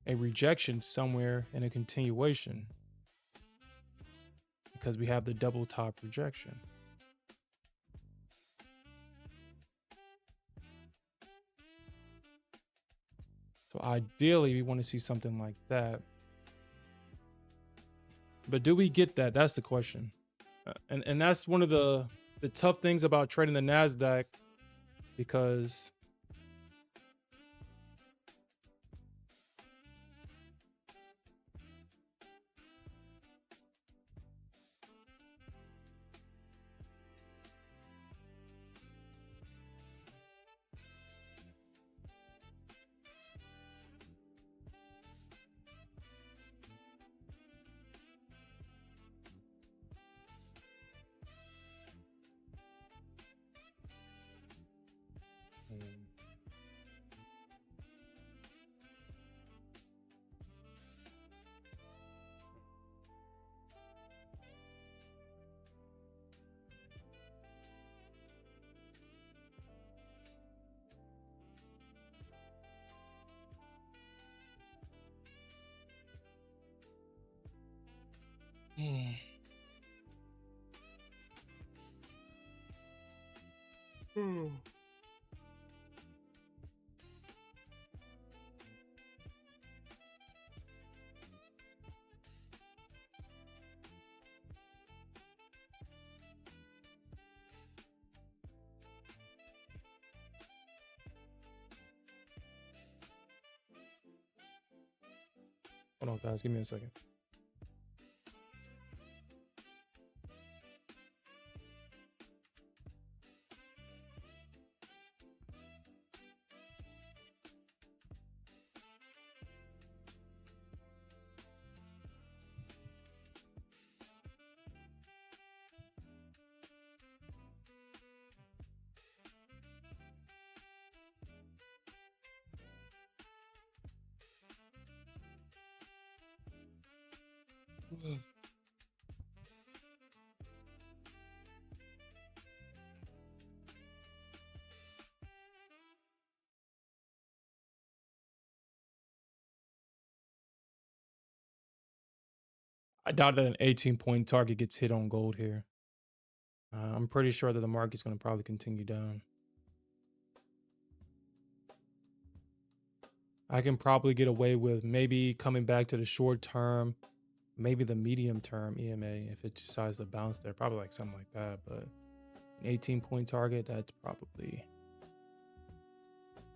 a rejection somewhere in a continuation because we have the double top rejection. So ideally, we want to see something like that. But do we get that? That's the question. And that's one of the tough things about trading the Nasdaq, because hold on, guys, give me a second. I doubt that an 18-point target gets hit on gold here. I'm pretty sure that the market's going to probably continue down. I can probably get away with maybe coming back to the short term, maybe the medium term EMA if it decides to bounce there, probably like something like that. But an 18-point target, that's probably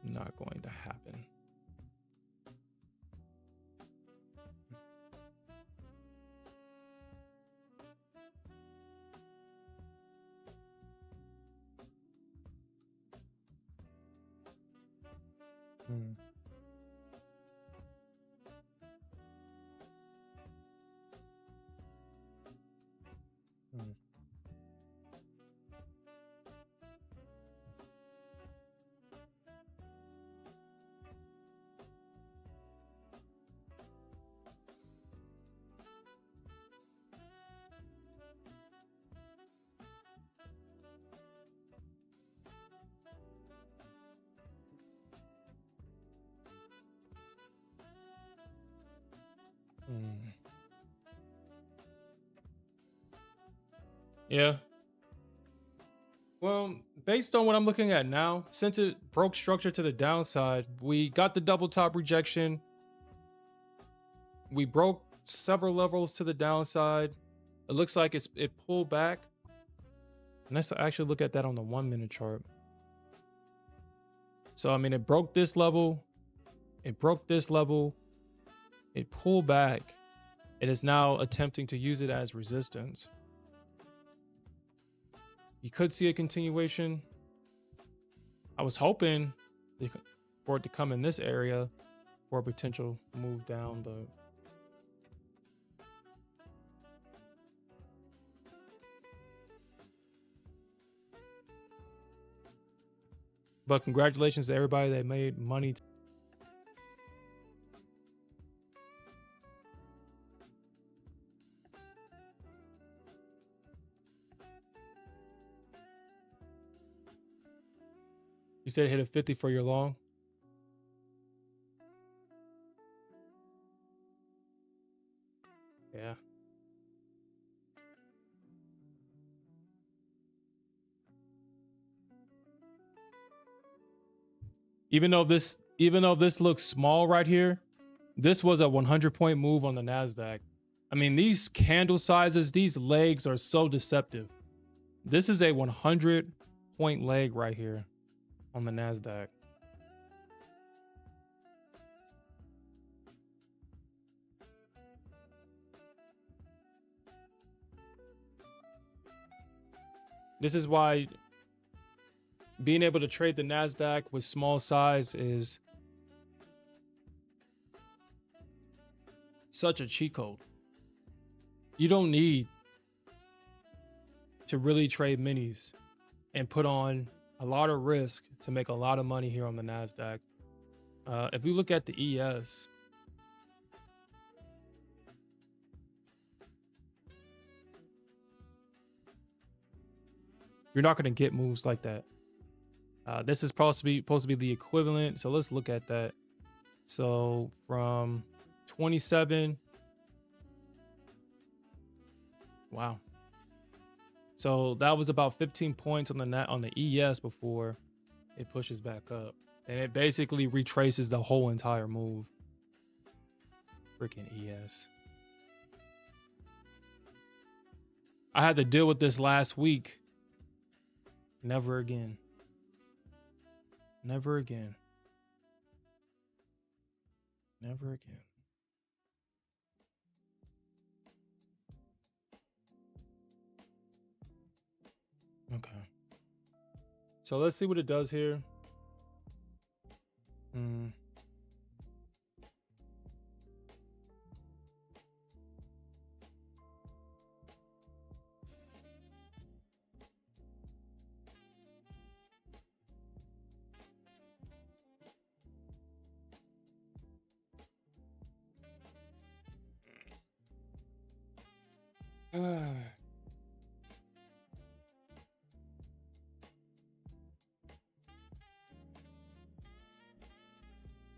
not going to happen. Hmm. Hmm. Hmm. Yeah. Well, based on what I'm looking at now, since it broke structure to the downside, we got the double top rejection. We broke several levels to the downside. It looks like it pulled back. And let's actually look at that on the 1-minute chart. So I mean, it broke this level, it broke this level, it pulled back. It is now attempting to use it as resistance. You could see a continuation. I was hoping for it to come in this area for a potential move down, but congratulations to everybody that made money. You said hit a 50 for your long. Yeah. Even though this looks small right here, this was a 100-point move on the Nasdaq. I mean, these candle sizes, these legs are so deceptive. This is a 100-point leg right here on the Nasdaq. This is why being able to trade the Nasdaq with small size is such a cheat code. You don't need to really trade minis and put on a lot of risk to make a lot of money here on the Nasdaq. If we look at the ES, you're not going to get moves like that. This is supposed to be the equivalent. So let's look at that. So from 27, wow. So that was about 15 points on the ES before it pushes back up, and it basically retraces the whole entire move. Freaking ES. I had to deal with this last week. Never again. Never again. Never again. Okay. So let's see what it does here.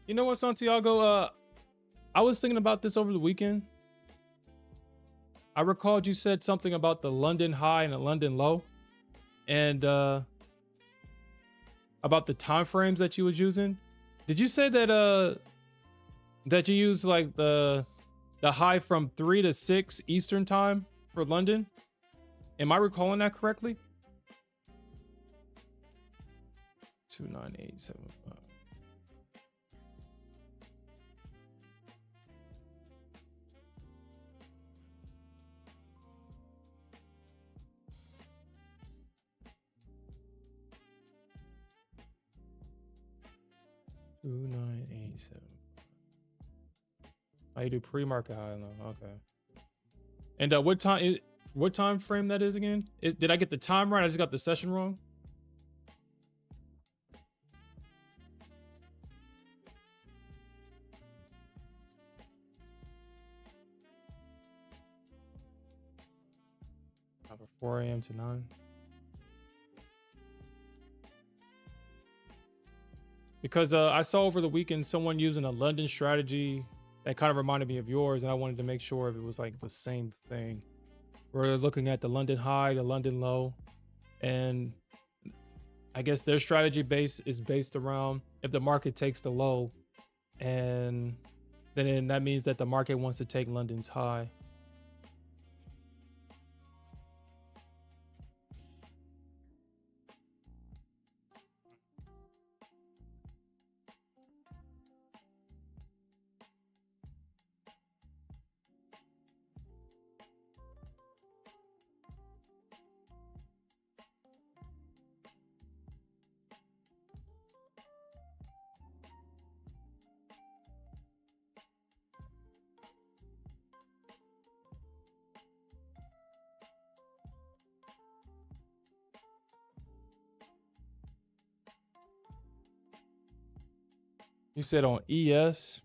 You know what, Santiago? I was thinking about this over the weekend. I recalled you said something about the London high and the London low, and about the time frames that you was using. Did you say that you use like the high from 3 to 6 Eastern time for London? Am I recalling that correctly? 29875. Oh, you do pre-market high and low. Okay. And what time frame that is again? Did I get the time right? I just got the session wrong. From 4 a.m. to 9. Because I saw over the weekend someone using a London strategy that kind of reminded me of yours, and I wanted to make sure if it was like the same thing. We're looking at the London high, the London low, and I guess their strategy base is based around if the market takes the low, and then that means that the market wants to take London's high. You said on ES.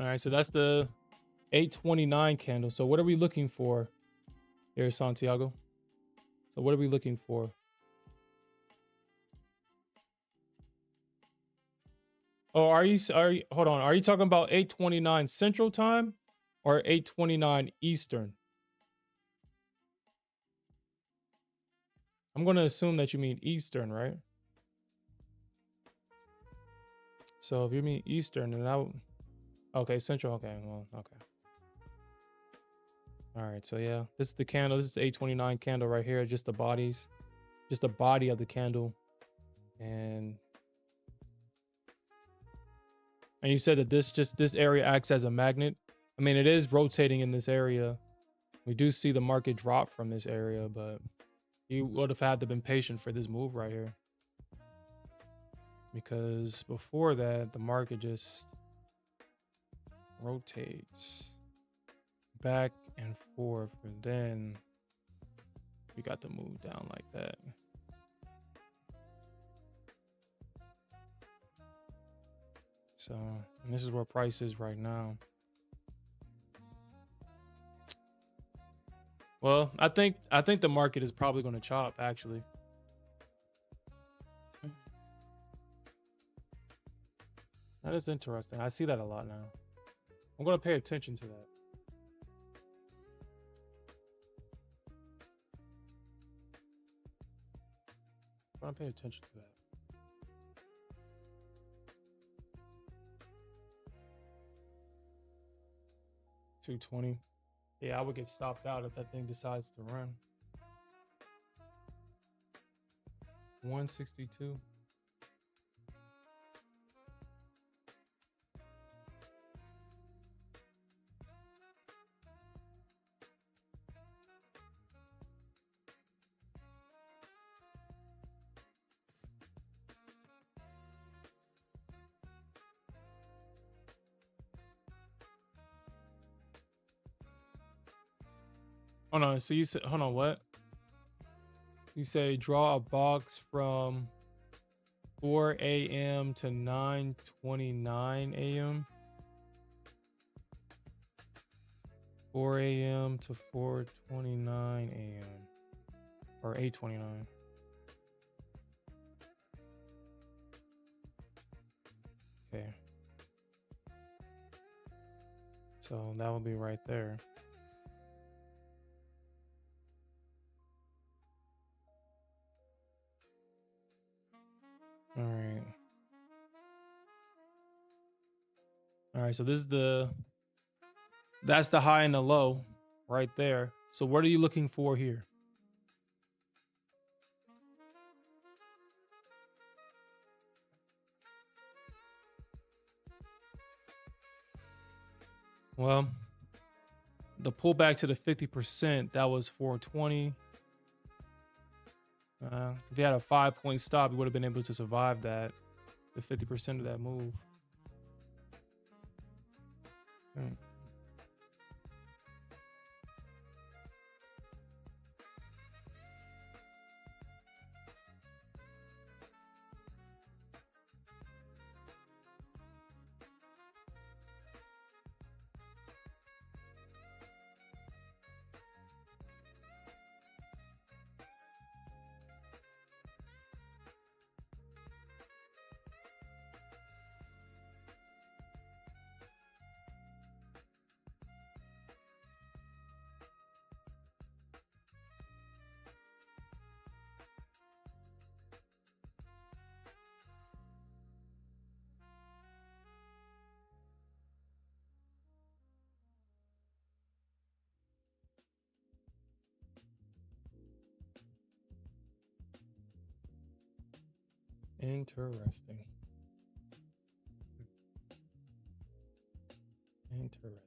All right, so that's the 829 candle. So what are we looking for here, Santiago? So what are we looking for? Oh, are you hold on. Are you talking about 829 Central Time or 829 Eastern? I'm going to assume that you mean Eastern, right? So if you mean Eastern, then okay, Central. Okay, well, okay. All right, so yeah, this is the candle. This is the 829 candle right here. Just the bodies, just the body of the candle, and you said that this area acts as a magnet. I mean, it is rotating in this area. We do see the market drop from this area, but you would have had to been patient for this move right here, because before that the market just rotates back and forth, and then we got to move down like that. So, and this is where price is right now. Well, I think the market is probably going to chop, actually. That is interesting. I see that a lot now. I'm going to pay attention to that. I'm going to pay attention to that. 220. Yeah, I would get stopped out if that thing decides to run. 162. Hold on. So you said, hold on, what? You say draw a box from 4 a.m. to 9:29 a.m. 4 a.m. to 4:29 a.m. or 8:29. Okay. So that would be right there. All right. All right, so this is that's the high and the low right there. So what are you looking for here? Well, the pullback to the 50%, that was 420. If you had a 5-point stop, you would have been able to survive that, the 50% of that move. Interesting. Interesting.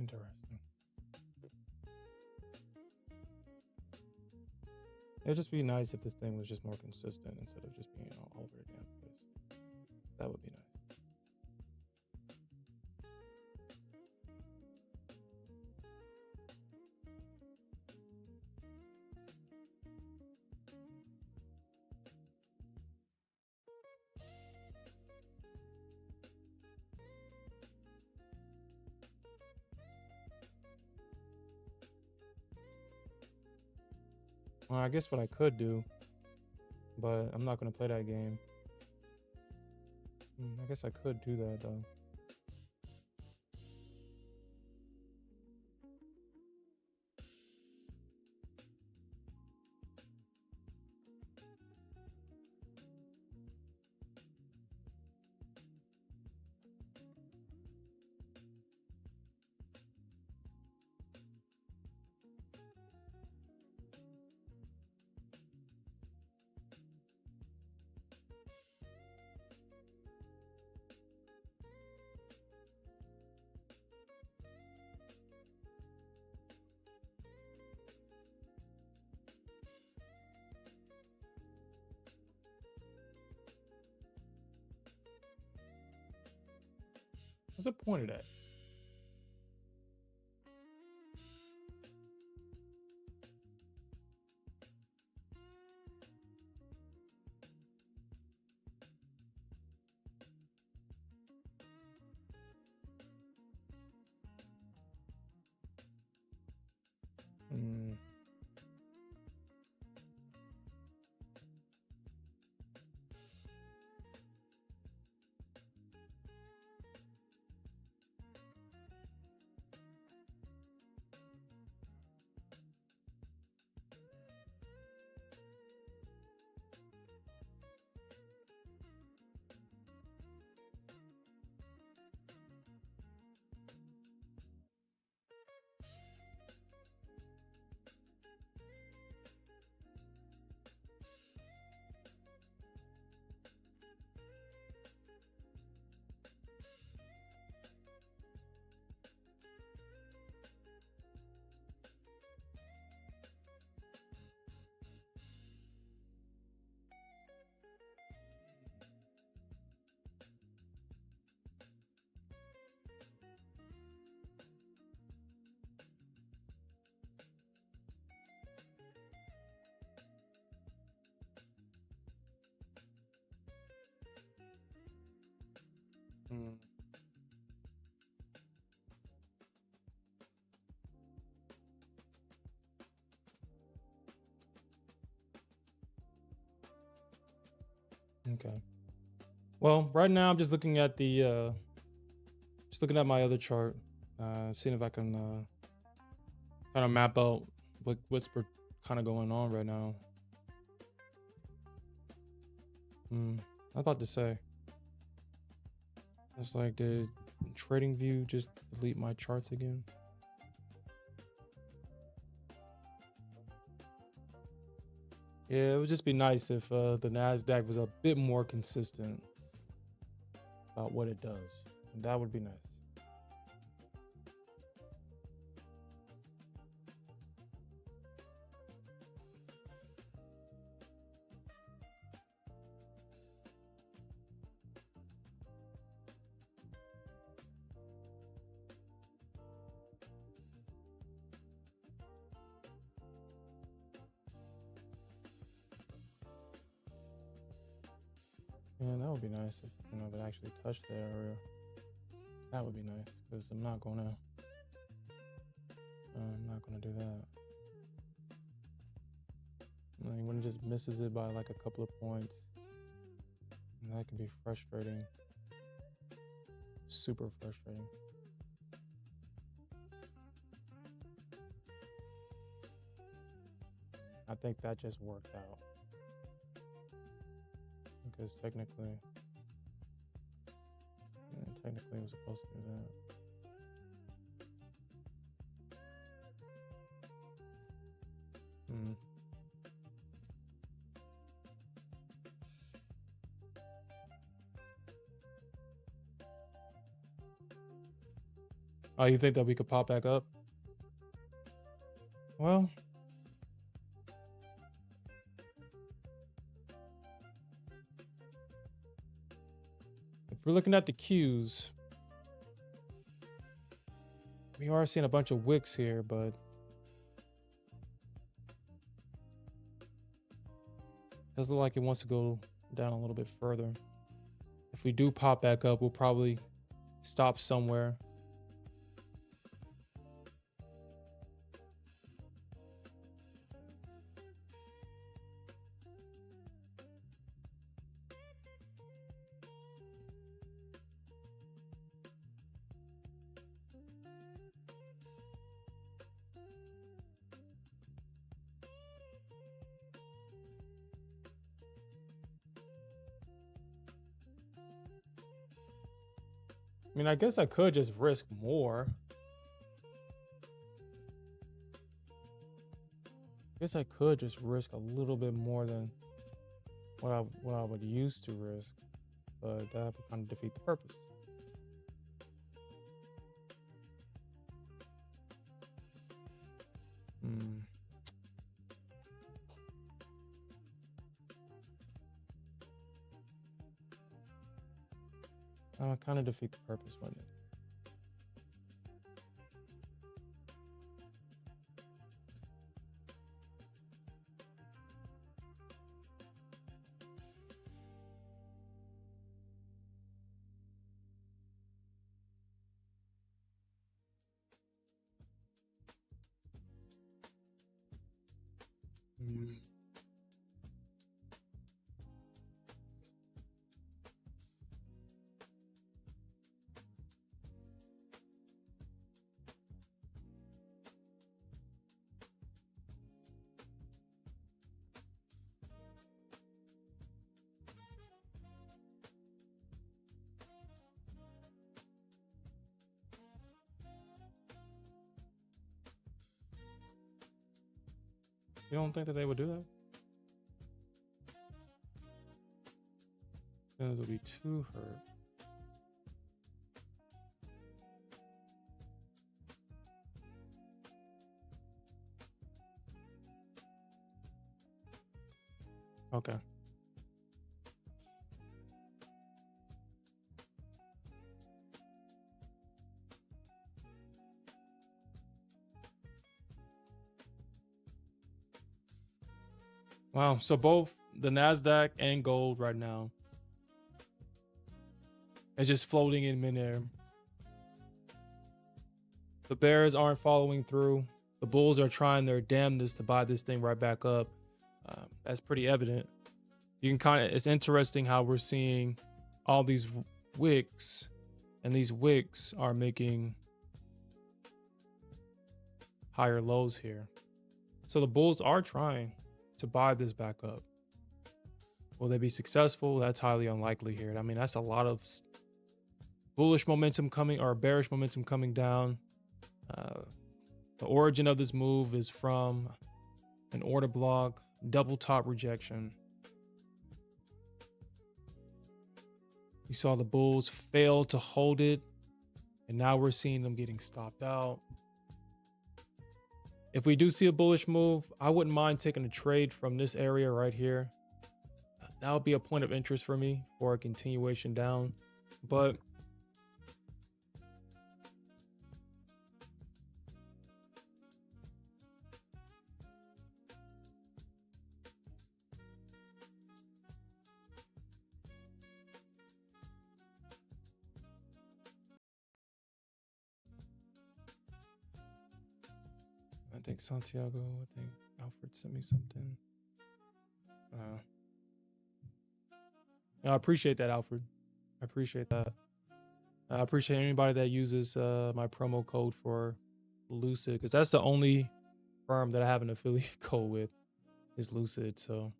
Interesting. It'd just be nice if this thing was just more consistent instead of just being all over the damn place. That would be nice. Well, I guess what I could do, but I'm not going to play that game. I guess I could do that though. What's the point of that? Mm. Mm. Okay. Well, right now I'm just looking at my other chart, seeing if I can kind of map out what's kind of going on right now. I was about to say, it's like, did TradingView just delete my charts again? Yeah, it would just be nice if the Nasdaq was a bit more consistent about what it does. That would be nice. Yeah, that would be nice if if it actually touched the area. That would be nice because I'm not gonna do that. Like when it just misses it by like a couple of points, that can be frustrating. Super frustrating. I think that just worked out because technically it was supposed to do that. Oh, you think that we could pop back up? Well, if we're looking at the Qs, we are seeing a bunch of wicks here, but it does look like it wants to go down a little bit further. If we do pop back up, we'll probably stop somewhere. I mean, I guess I could just risk more. I guess I could just risk a little bit more than what I would use to risk, but that would kind of defeat the purpose. Kind of defeat the purpose, wouldn't it? You don't think that they would do that? Because it would be too hurt. Okay. Wow. So both the Nasdaq and gold right now is just floating in midair. The bears aren't following through. The bulls are trying their damnedest to buy this thing right back up. That's pretty evident. You can kind of, it's interesting how we're seeing all these wicks, and these wicks are making higher lows here. So the bulls are trying to buy this back up. Will they be successful? That's highly unlikely here. I mean, that's a lot of bullish momentum coming, or bearish momentum coming down. The origin of this move is from an order block, double top rejection. You saw the bulls fail to hold it, and now we're seeing them getting stopped out. If we do see a bullish move, I wouldn't mind taking a trade from this area right here. That would be a point of interest for me for a continuation down. But I think Santiago, I think Alfred sent me something. I appreciate that, Alfred. I appreciate that. I appreciate anybody that uses my promo code for Lucid, because that's the only firm that I have an affiliate code with is Lucid. So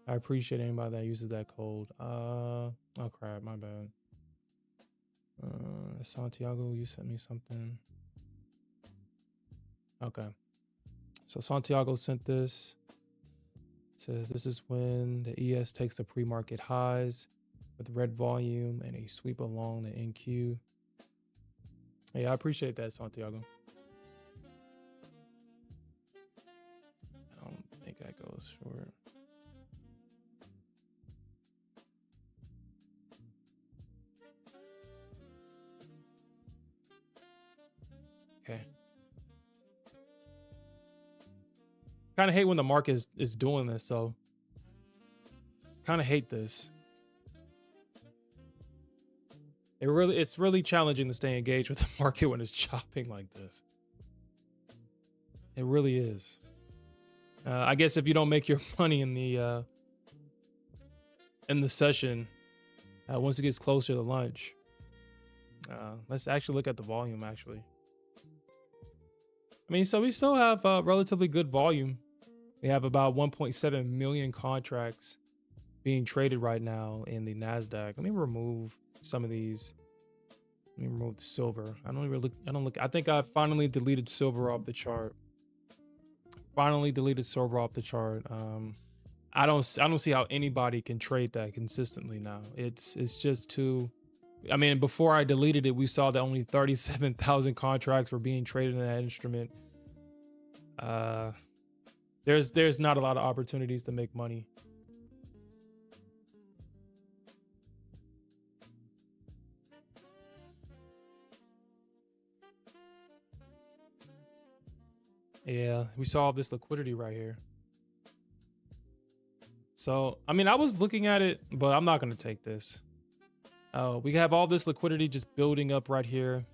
I appreciate anybody that uses that code. Oh crap, my bad. Santiago, you sent me something. Okay. So Santiago sent this. It says this is when the ES takes the pre-market highs with red volume and a sweep along the NQ. Yeah, I appreciate that, Santiago. I don't think that goes short. Okay. Kind of hate when the market is doing this, so kind of hate this. It's really challenging to stay engaged with the market when it's chopping like this. It really is. I guess if you don't make your money in the session, once it gets closer to lunch, let's actually look at the volume. Actually, I mean, so we still have relatively good volume. We have about 1.7 million contracts being traded right now in the Nasdaq. Let me remove some of these. Let me remove the silver. I don't even look. I don't look. I think I finally deleted silver off the chart. Finally deleted silver off the chart. I don't see how anybody can trade that consistently now. It's just too. I mean, before I deleted it, we saw that only 37,000 contracts were being traded in that instrument. There's not a lot of opportunities to make money. Yeah, we saw all this liquidity right here. So, I mean, I was looking at it, but I'm not going to take this. We have all this liquidity just building up right here.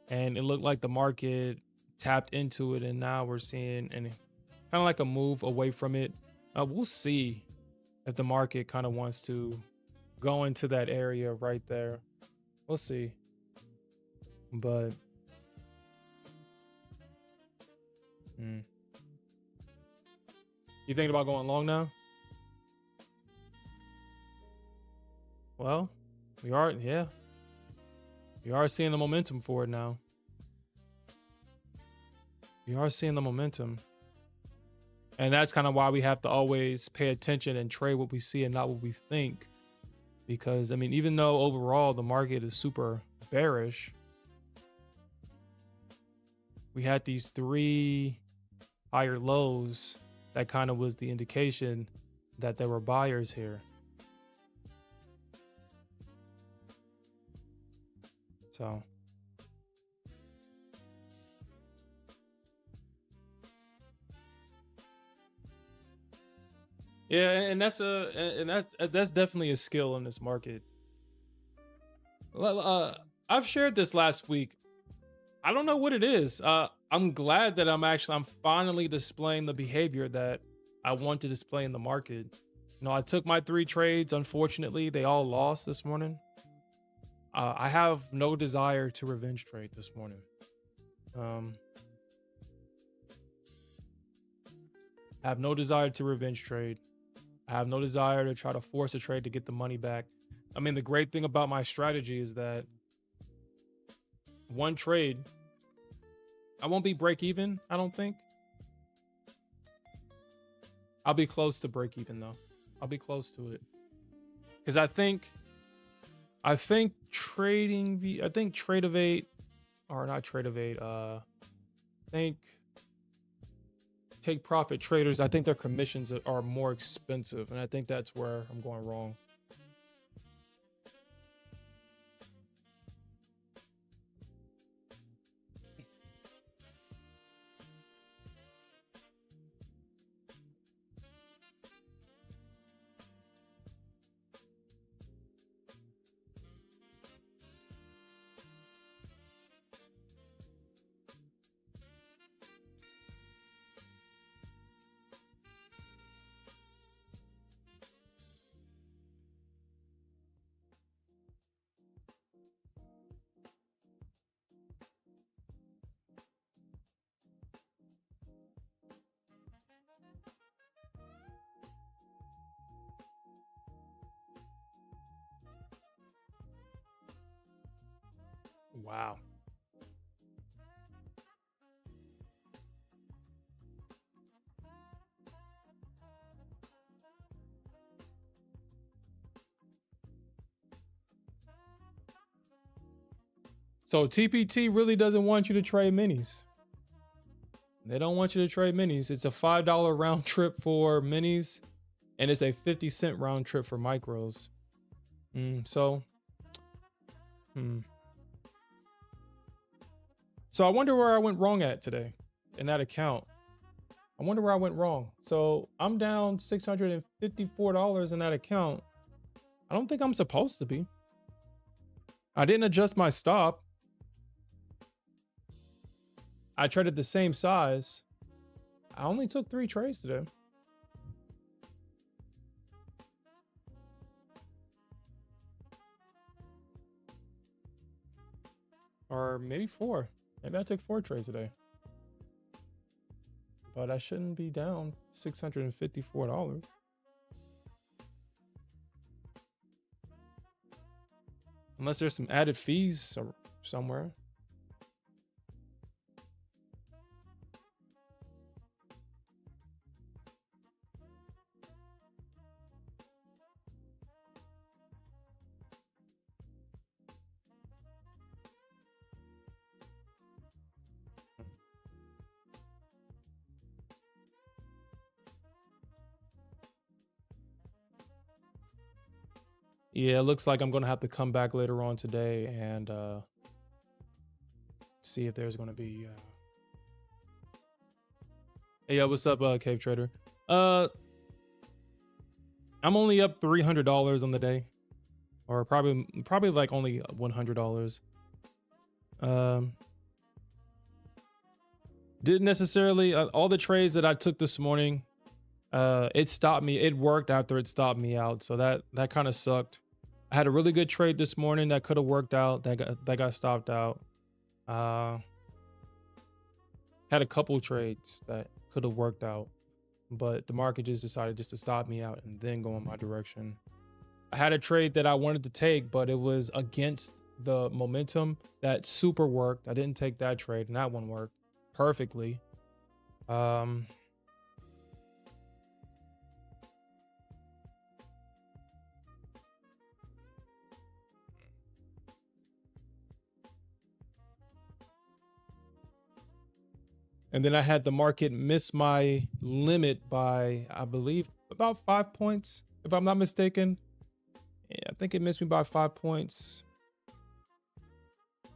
And it looked like the market tapped into it. And now we're seeing kind of like a move away from it. We'll see if the market kind of wants to go into that area right there. We'll see. But you thinking about going long now? Well, we are, yeah. We are seeing the momentum for it now. We are seeing the momentum. And that's kind of why we have to always pay attention and trade what we see and not what we think. Because, I mean, even though overall the market is super bearish, we had these 3 higher lows that kind of was the indication that there were buyers here. So yeah, and that's definitely a skill in this market. I've shared this last week. I don't know what it is. I'm glad that I'm finally displaying the behavior that I want to display in the market. You know, I took my 3 trades. Unfortunately, they all lost this morning. I have no desire to revenge trade this morning. I have no desire to revenge trade. I have no desire to try to force a trade to get the money back. I mean, the great thing about my strategy is that one trade, I won't be break even, I don't think. I'll be close to break even though. I'll be close to it. Because I think Tradeovate, or not Tradeovate, I think Take Profit traders, I think their commissions are more expensive, and I think that's where I'm going wrong. Wow. So TPT really doesn't want you to trade minis. They don't want you to trade minis. It's a $5 round trip for minis, and it's a 50-cent round trip for micros. So I wonder where I went wrong at today in that account. I wonder where I went wrong. So I'm down $654 in that account. I don't think I'm supposed to be. I didn't adjust my stop. I traded the same size. I only took 3 trades today. Or maybe 4. Maybe I took 4 trades today. But I shouldn't be down $654. Unless there's some added fees somewhere. Yeah, it looks like I'm going to have to come back later on today and see if there's going to be... Hey, yo, what's up, Cave Trader? I'm only up $300 on the day. Or probably like only $100. Didn't necessarily... all the trades that I took this morning, it stopped me. It worked after it stopped me out. So that kind of sucked. I had a really good trade this morning that could have worked out. That got stopped out. Had a couple trades that could have worked out, but the market just decided just to stop me out and then go in my direction. I had a trade that I wanted to take, but it was against the momentum. That super worked. I didn't take that trade, and that one worked perfectly. And then I had the market miss my limit by, I believe, about 5 points, if I'm not mistaken. Yeah, I think it missed me by 5 points.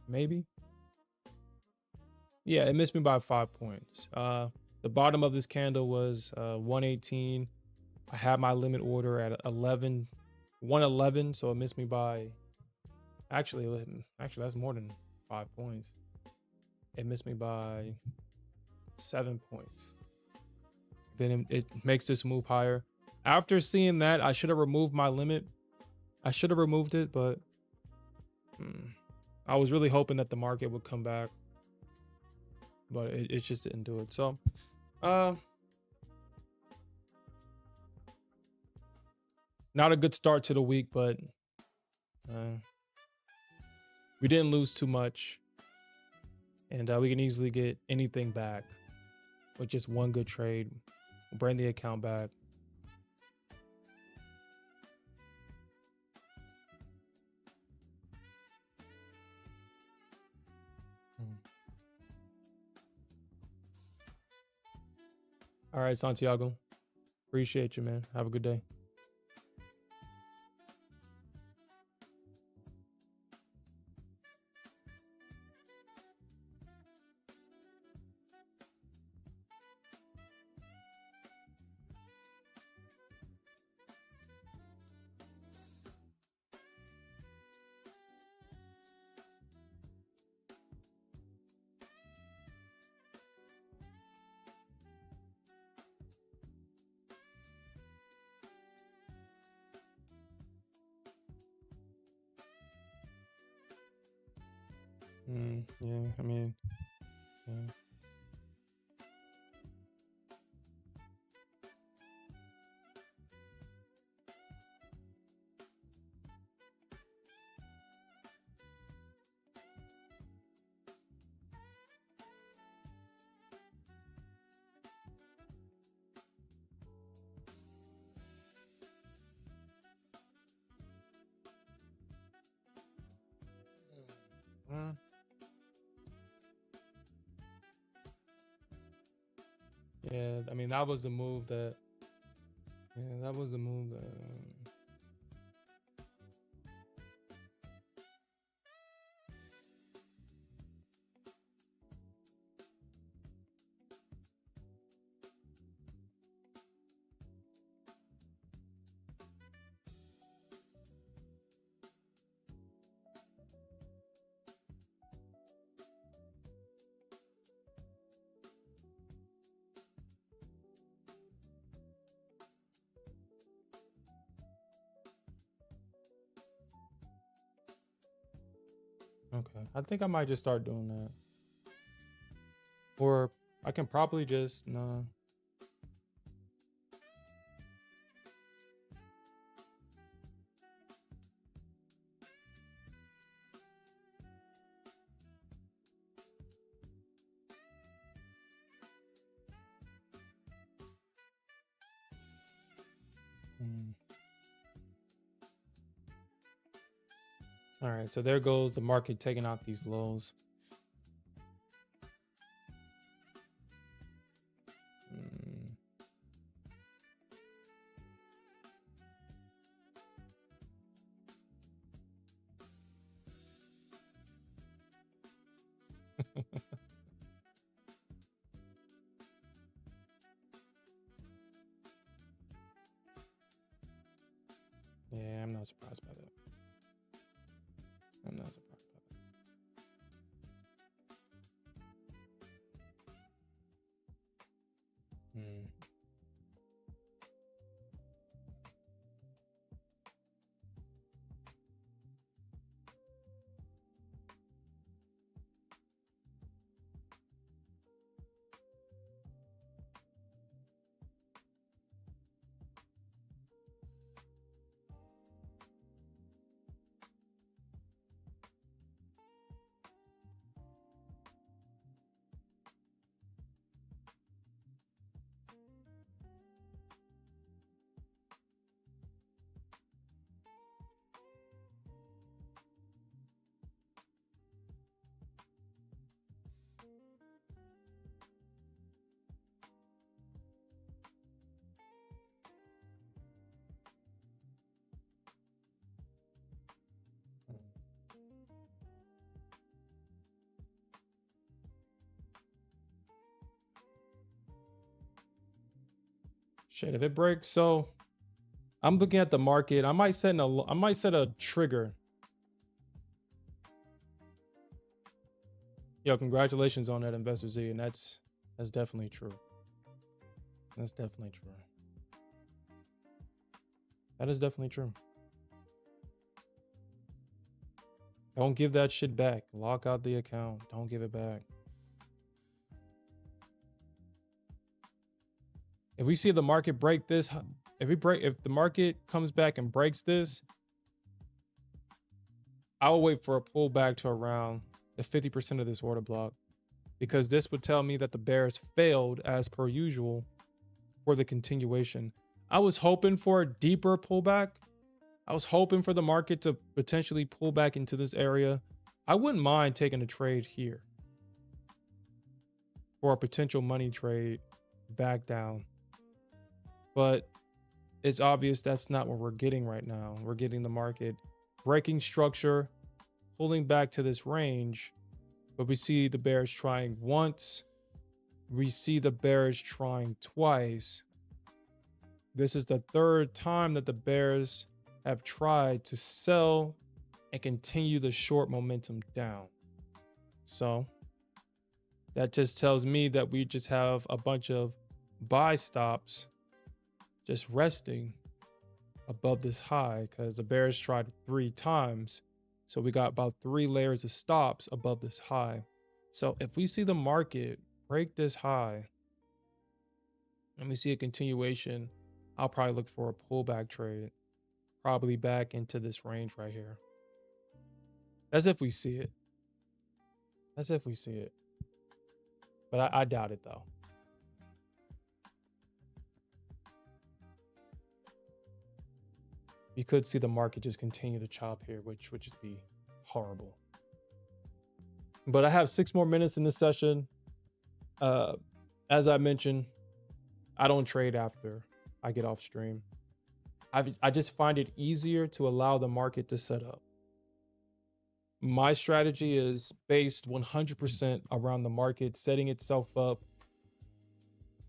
Maybe. Yeah, it missed me by 5 points. The bottom of this candle was 118. I had my limit order at 111, so it missed me by... Actually, that's more than 5 points. It missed me by 7 points. Then it makes this move higher. After seeing that, I should have removed my limit. I should have removed it, but I was really hoping that the market would come back, but it just didn't do it. So not a good start to the week, but we didn't lose too much, and we can easily get anything back with just one good trade. We'll bring the account back. All right, Santiago. Appreciate you, man. Have a good day. Yeah, I mean, yeah. Yeah, I mean that was the move that. Yeah, that was the move that. Okay, I think I might just start doing that, or I can probably just no. Mm. All right, so there goes the market taking out these lows. Mm. Yeah, I'm not surprised by that. I'm not surprised by that. Mm. Shit, if it breaks, so I'm looking at the market. I might set a trigger. Yo, congratulations on that, Investor Z, and that's definitely true. That's definitely true. That is definitely true. Don't give that shit back. Lock out the account. Don't give it back. If we see the market break this, if the market comes back and breaks this, I will wait for a pullback to around the 50% of this order block, because this would tell me that the bears failed as per usual for the continuation. I was hoping for a deeper pullback. I was hoping for the market to potentially pull back into this area. I wouldn't mind taking a trade here for a potential money trade back down. But it's obvious that's not what we're getting right now. We're getting the market breaking structure, pulling back to this range, but we see the bears trying once. We see the bears trying twice. This is the third time that the bears have tried to sell and continue the short momentum down. So that just tells me that we just have a bunch of buy stops just resting above this high, because the bears tried 3 times. So we got about 3 layers of stops above this high. So if we see the market break this high and we see a continuation, I'll probably look for a pullback trade, probably back into this range right here. That's if we see it. That's if we see it. But I doubt it though. You could see the market just continue to chop here, which would just be horrible. But I have 6 more minutes in this session. As I mentioned, I don't trade after I get off stream. I just find it easier to allow the market to set up. My strategy is based 100% around the market setting itself up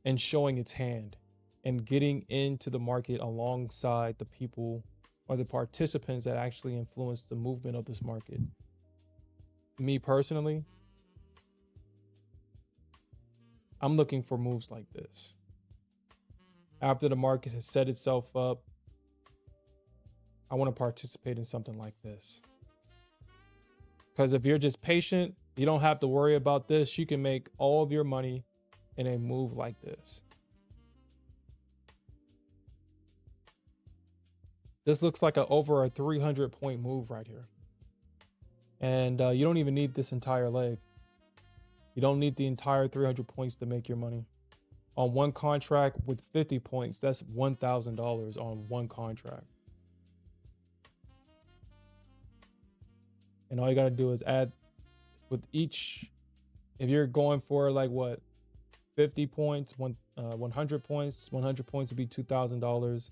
and showing its hand and getting into the market alongside the people or the participants that actually influence the movement of this market. Me personally, I'm looking for moves like this. After the market has set itself up, I want to participate in something like this. Because if you're just patient, you don't have to worry about this. You can make all of your money in a move like this. This looks like over a 300 point move right here. And you don't even need this entire leg. You don't need the entire 300 points to make your money. On one contract with 50 points, that's $1,000 on one contract. And all you got to do is add with each, if you're going for like what, 50 points, 100 points, 100 points would be $2,000.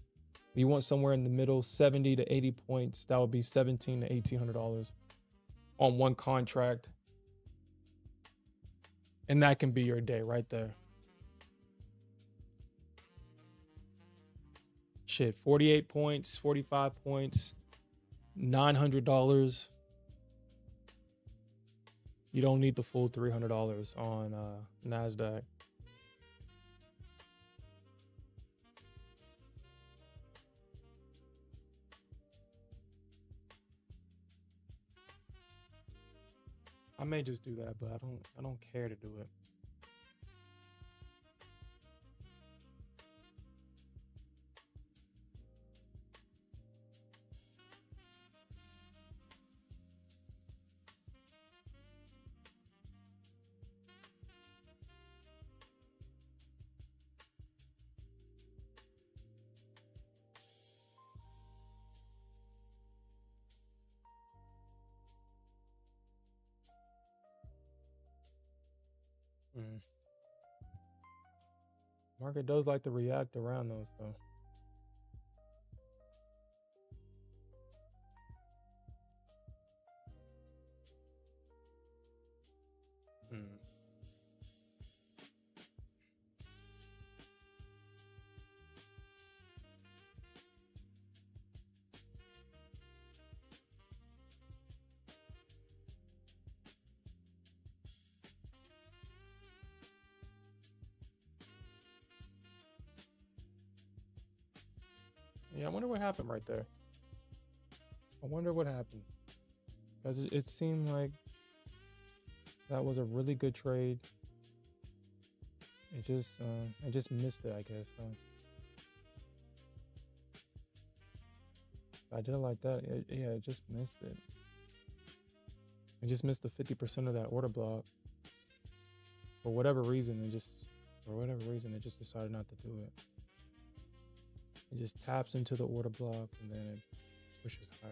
You want somewhere in the middle, 70 to 80 points, that would be $1,700 to $1,800 on one contract. And that can be your day right there. Shit, 48 points, 45 points, $900. You don't need the full $300 on Nasdaq. I may just do that, but I don't care to do it. Market does like to react around those though. Yeah, I wonder what happened right there. I wonder what happened. Because it seemed like that was a really good trade. It just missed it, I guess. I did it like that. Yeah, it just missed it. It just missed the 50% of that order block. For whatever reason, it just decided not to do it. It just taps into the order block and then it pushes higher.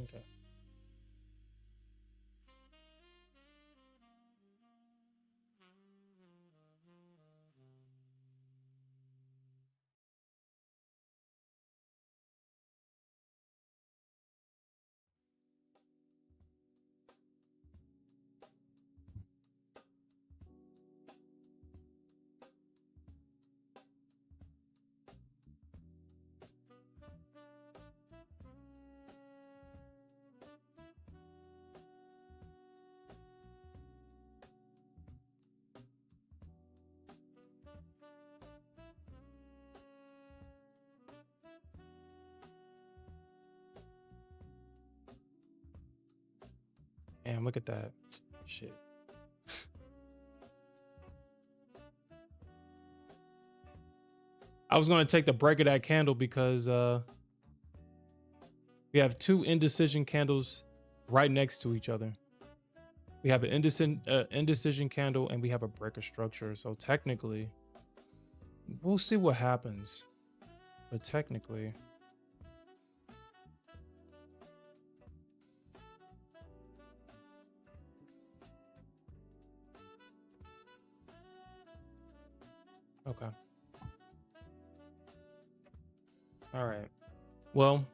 Okay. Damn, look at that. Shit. I was going to take the break of that candle because We have two indecision candles right next to each other. We have an indecision candle and we have a breaker structure. So technically, we'll see what happens. But technically, okay. All right. Well,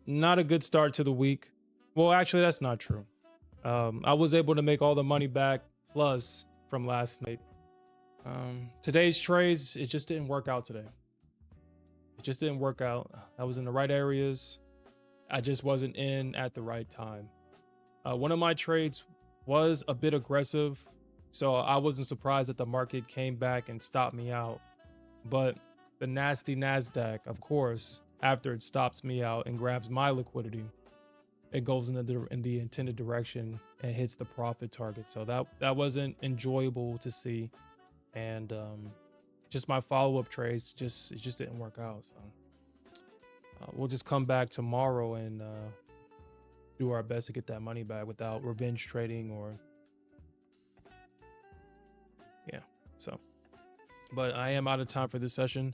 not a good start to the week. Well, actually, that's not true. I was able to make all the money back plus from last night. Today's trades, it just didn't work out today. It just didn't work out. I was in the right areas. I just wasn't in at the right time. One of my trades was a bit aggressive, so I wasn't surprised that the market came back and stopped me out. But the nasty Nasdaq, of course, after it stops me out and grabs my liquidity, it goes in the intended direction and hits the profit target. So that wasn't enjoyable to see, and just my follow-up trades it just didn't work out. So we'll just come back tomorrow and do our best to get that money back without revenge trading or yeah. So, but I am out of time for this session.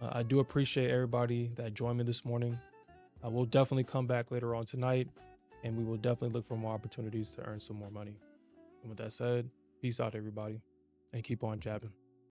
I do appreciate everybody that joined me this morning. We'll definitely come back later on tonight, and we will definitely look for more opportunities to earn some more money. And with that said, peace out, everybody, and keep on jabbing.